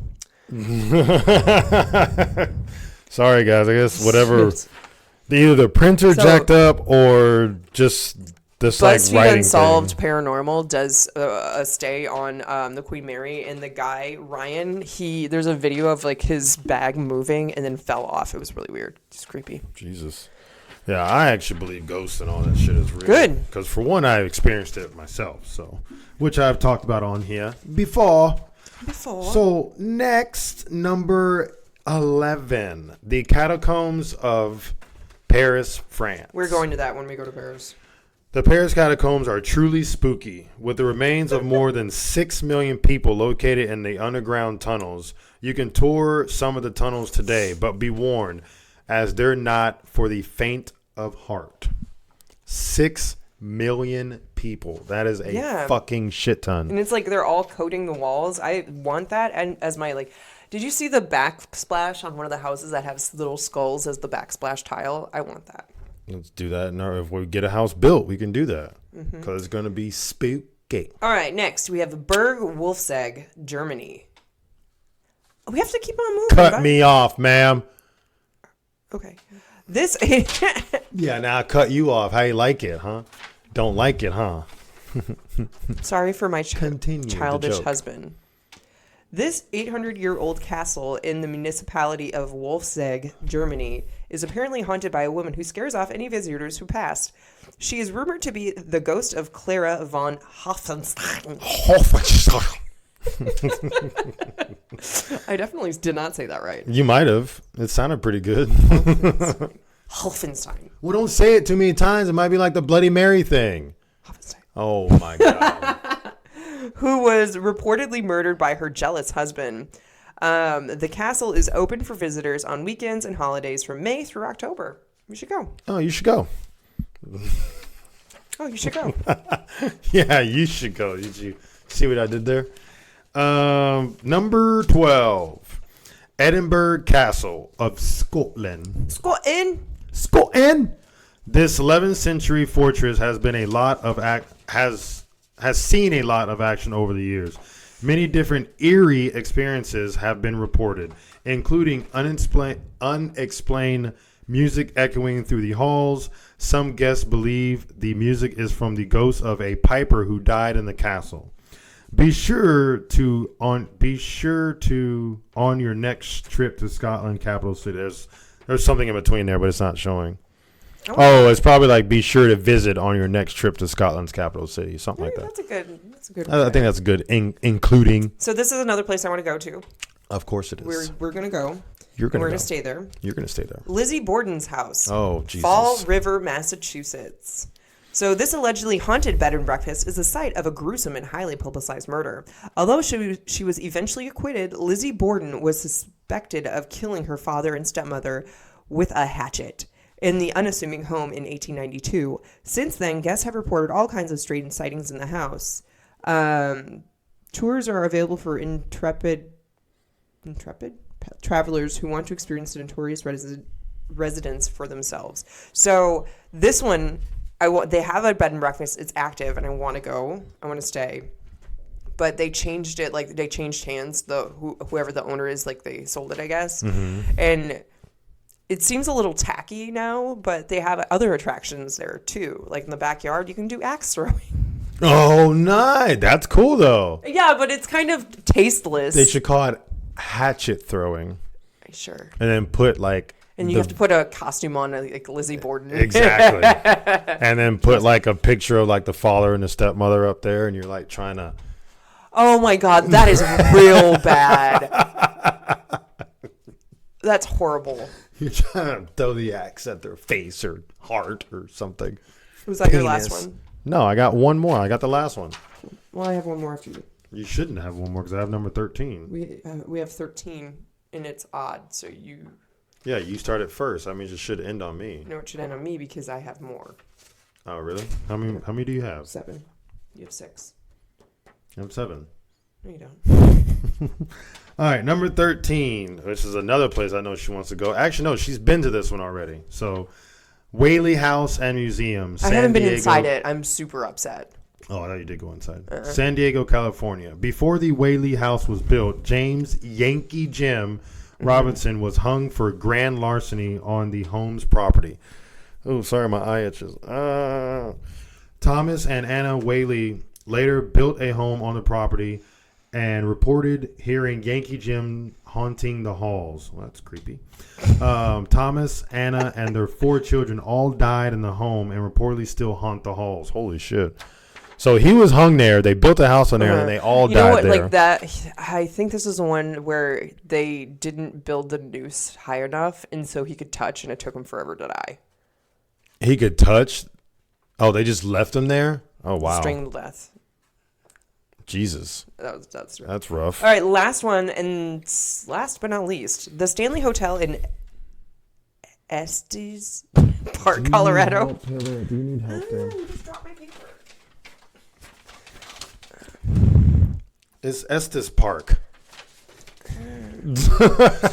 Sorry, guys. I guess whatever. Either the printer jacked up or just this like writing Unsolved thing. Paranormal does a stay on the Queen Mary, and the guy Ryan. There's a video of like his bag moving and then fell off. It was really weird. It's creepy. Jesus. Yeah, I actually believe ghosts and all that shit is real. Good. Because for one, I experienced it myself, so which I've talked about on here before. So next, number 11, the catacombs of Paris, France. We're going to that when we go to Paris. The Paris catacombs are truly spooky. With the remains of more than 6 million people located in the underground tunnels, you can tour some of the tunnels today, but be warned, as they're not for the faint of heart. 6 million people. That is a fucking shit ton. And it's like they're all coating the walls. I want that. And as my like, did you see the backsplash on one of the houses that has little skulls as the backsplash tile? I want that. Let's do that. And if we get a house built, we can do that. Because it's going to be spooky. All right. Next, we have Berg Wolfsegg, Germany. We have to keep on moving. Cut me off, ma'am. Okay. This Yeah, now I cut you off. How you like it, huh? Don't like it, huh? Sorry for my Continue the childish joke. husband. This 800-year-old castle in the municipality of Wolfsegg, Germany, is apparently haunted by a woman who scares off any visitors who pass. She is rumored to be the ghost of Clara von Hoffenstein. I definitely did not say that right. You might have. It sounded pretty good. Hoffenstein. Well, don't say it too many times. It might be like the Bloody Mary thing. Hoffenstein. Oh, my God. Who was reportedly murdered by her jealous husband. The castle is open for visitors on weekends and holidays from May through October. You should go. Oh, you should go. Oh, you should go. Yeah, you should go. Did you see what I did there? Number 12. Edinburgh Castle of Scotland. Scotland. Scotland. This 11th century fortress has been a lot of has seen a lot of action over the years. Many different eerie experiences have been reported, including unexplained music echoing through the halls. Some guests believe the music is from the ghost of a piper who died in the castle. Be sure to on your next trip to Scotland, capital city. There's something in between there, but it's not showing. Oh, it's probably like be sure to visit on your next trip to Scotland's capital city, something like that. That's a good. I think that's good. Including. So this is another place I want to go to. Of course it is. We're gonna go. You're gonna. We're go. gonna stay there. You're gonna stay there. Lizzie Borden's house. Oh, Jesus. Fall River, Massachusetts. So this allegedly haunted bed and breakfast is the site of a gruesome and highly publicized murder. Although she was eventually acquitted, Lizzie Borden was suspected of killing her father and stepmother with a hatchet in the unassuming home in 1892. Since then, guests have reported all kinds of strange sightings in the house. Tours are available for intrepid travelers who want to experience the notorious residence for themselves. So this one, they have a bed and breakfast. It's active, and I want to go. I want to stay. But they changed it, like they changed hands. Whoever the owner is, like they sold it, I guess. Mm-hmm. And it seems a little tacky now, but they have other attractions there too. Like in the backyard, you can do axe throwing. Oh, nice. That's cool though. Yeah, but it's kind of tasteless. They should call it hatchet throwing. Sure. And then put like. And you have to put a costume on, like Lizzie Borden. Exactly. And then put like a picture of like the father and the stepmother up there, and you're like trying to. Oh my God, that is real bad. That's horrible. You're trying to throw the axe at their face or heart or something. Was that your last one? No, I got one more. I got the last one. Well, I have one more after you. You shouldn't have one more because I have number 13. We have 13, and it's odd, so you... Yeah, you started first. I mean, it should end on me. No, it should end on me because I have more. Oh, really? How many do you have? 7. You have 6. I have 7. No, you don't. All right, number 13, which is another place I know she wants to go. Actually, no, she's been to this one already. So, Whaley House and Museum. I haven't been inside it. I'm super upset. Oh, I thought you did go inside. San Diego, California. Before the Whaley House was built, James Yankee Jim Robinson was hung for grand larceny on the home's property. Oh, sorry, my eye itches. Thomas and Anna Whaley later built a home on the property and reported hearing Yankee Jim haunting the halls. Well, that's creepy. Thomas, Anna, and their 4 children all died in the home and reportedly still haunt the halls. Holy shit. So he was hung there. They built a house on there, and they all died there. You know what, there. Like that, I think this is the one where they didn't build the noose high enough, and so he could touch, and it took him forever to die. He could touch? Oh, they just left him there? Oh, wow. Strangled to death. Jesus. That's rough. All right, last one, and last but not least, the Stanley Hotel in Estes Park, Colorado. Do you need help there? Just drop my paper. It's Estes Park.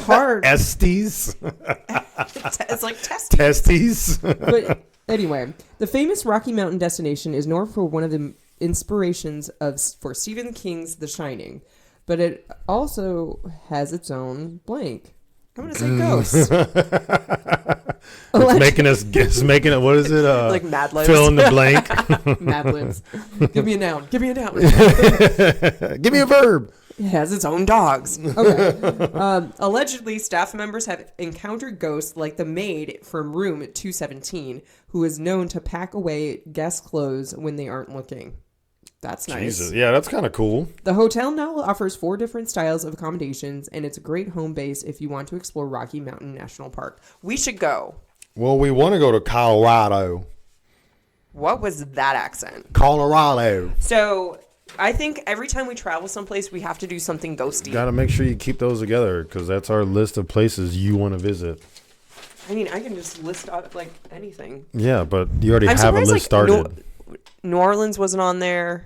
Hard. Estes? It's like testes. Testes? But anyway, the famous Rocky Mountain destination is known for one of the inspirations for Stephen King's The Shining, but it also has its own blank. I'm gonna say ghosts. It's making it. What is it? Like Mad Libs. Fill in the blank. Mad Libs. Give me a noun. Give me a noun. Give me a verb. It has its own dogs. Okay. Allegedly, staff members have encountered ghosts like the maid from room 217, who is known to pack away guest clothes when they aren't looking. That's nice. Jesus. Yeah, that's kind of cool. The hotel now offers 4 different styles of accommodations, and it's a great home base if you want to explore Rocky Mountain National Park. We should go. Well, we want to go to Colorado. What was that accent? Colorado. So, I think every time we travel someplace, we have to do something ghosty. Got to make sure you keep those together because that's our list of places you want to visit. I mean, I can just list out, like, anything. Yeah, but you already have a list started. New Orleans wasn't on there.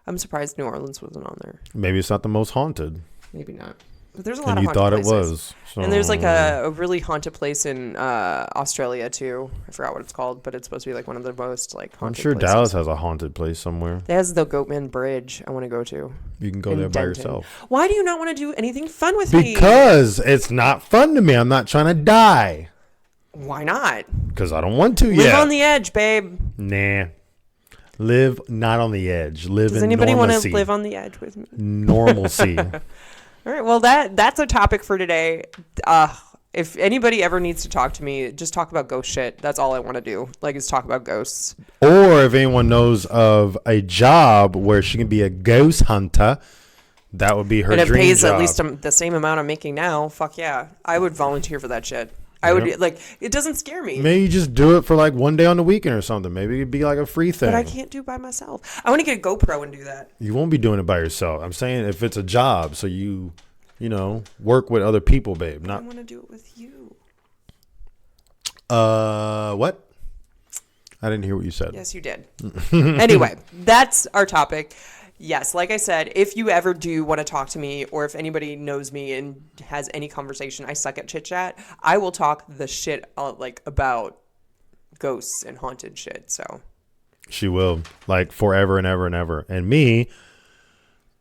I'm surprised New Orleans wasn't on there. Maybe it's not the most haunted. Maybe not. But there's a lot and of you haunted thought places. it was. So. And there's like a really haunted place in Australia too. I forgot what it's called, but it's supposed to be like one of the most like haunted I'm sure places. Dallas has a haunted place somewhere. It has the Goatman Bridge I want to go to. You can go there by yourself. Why do you not want to do anything fun with me? Because it's not fun to me. I'm not trying to die. Why not? Because I don't want to yet. Live on the edge, babe. Nah. Live not on the edge. Live Does in anybody want normalcy. to live on the edge with me? Normalcy. All right. Well, that's a topic for today. If anybody ever needs to talk to me, just talk about ghost shit. That's all I want to do. Like, is talk about ghosts. Or if anyone knows of a job where she can be a ghost hunter, that would be her dream job. And it pays at least the same amount I'm making now. Fuck yeah. I would volunteer for that shit. I would, like, it doesn't scare me. Maybe you just do it for like one day on the weekend or something. Maybe it'd be like a free thing. But I can't do it by myself. I want to get a GoPro and do that. You won't be doing it by yourself. I'm saying if it's a job, so you work with other people, babe. I want to do it with you. What? I didn't hear what you said. Yes, you did. Anyway, that's our topic. Yes, like I said, if you ever do want to talk to me or if anybody knows me and has any conversation, I suck at chit chat, I will talk the shit like about ghosts and haunted shit. So she will, like, forever and ever and ever. And me,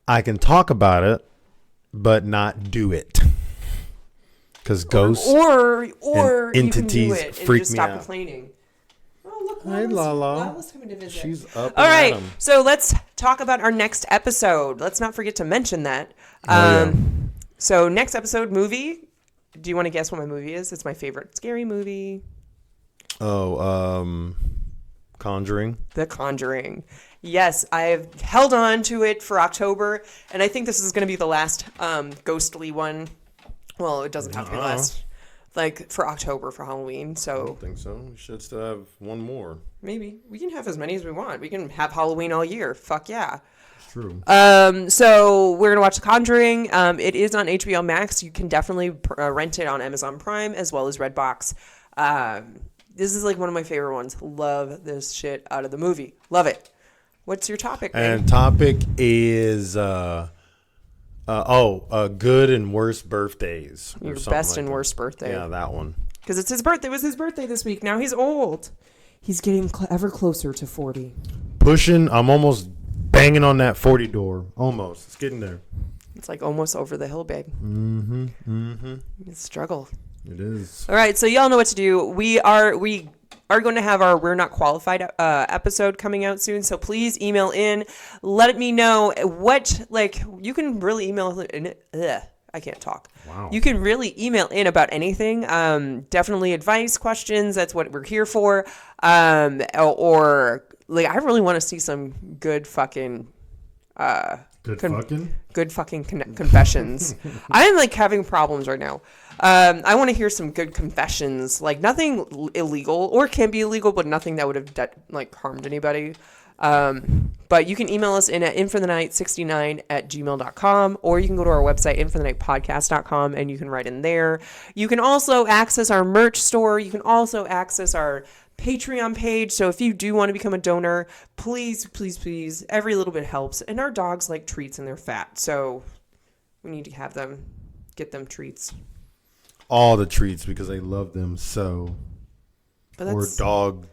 I can talk about it, but not do it. Because ghosts or and entities you can do it and freak just me stop out. complaining. Hey, Lala. Lala's coming to visit. She's up. All right, Adam. so let's talk about our next episode. Let's not forget to mention that. Yeah. So next episode, movie. Do you want to guess what my movie is? It's my favorite scary movie. Oh, Conjuring. The Conjuring. Yes, I've held on to it for October, and I think this is going to be the last ghostly one. Well, it doesn't have to be last. Like, for October, for Halloween, so... I don't think so. We should still have one more. Maybe. We can have as many as we want. We can have Halloween all year. Fuck yeah. It's true. So, we're going to watch The Conjuring. It is on HBO Max. You can definitely rent it on Amazon Prime, as well as Redbox. This is, like, one of my favorite ones. Love this shit out of the movie. Love it. What's your topic, man? And topic is... good and worst birthdays. Your best and worst birthday. Yeah, that one. Because it's his birthday. It was his birthday this week. Now he's old. He's getting ever closer to 40. I'm almost banging on that 40 door. Almost. It's getting there. It's like almost over the hill, babe. Mm-hmm. Mm-hmm. It's a struggle. It is. All right, so y'all know what to do. We are going to have our We're Not Qualified episode coming out soon, so please email in. Let me know what, like, you can really email in. I can't talk. Wow. You can really email in about anything. Definitely advice, questions. That's what we're here for. Or, like, I really want to see some good fucking... Good fucking confessions. I'm like having problems right now. I want to hear some good confessions, like nothing illegal or can be illegal, but nothing that would have like harmed anybody. But you can email us in at inforthenight69@gmail.com, or you can go to our website, inforthenightpodcast.com, and you can write in there. You can also access our merch store. You can also access our Patreon page. So if you do want to become a donor, please, please, please, every little bit helps. And our dogs like treats and they're fat. So we need to have them, get them treats. All the treats because they love them so. Or dog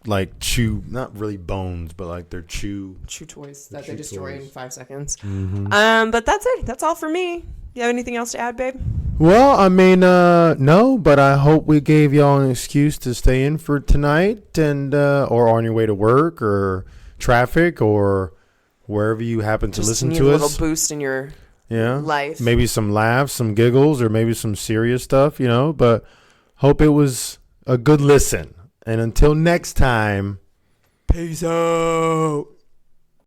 like chew, not really bones, but like their chew toys that they destroy in 5 seconds. Mm-hmm. But that's it. That's all for me. You have anything else to add, babe? Well, I mean, no, but I hope we gave y'all an excuse to stay in for tonight and or on your way to work or traffic or wherever you happen to Just listen need to a us. little boost in your life. Maybe some laughs, some giggles, or maybe some serious stuff, but hope it was a good listen. And until next time, Peace out.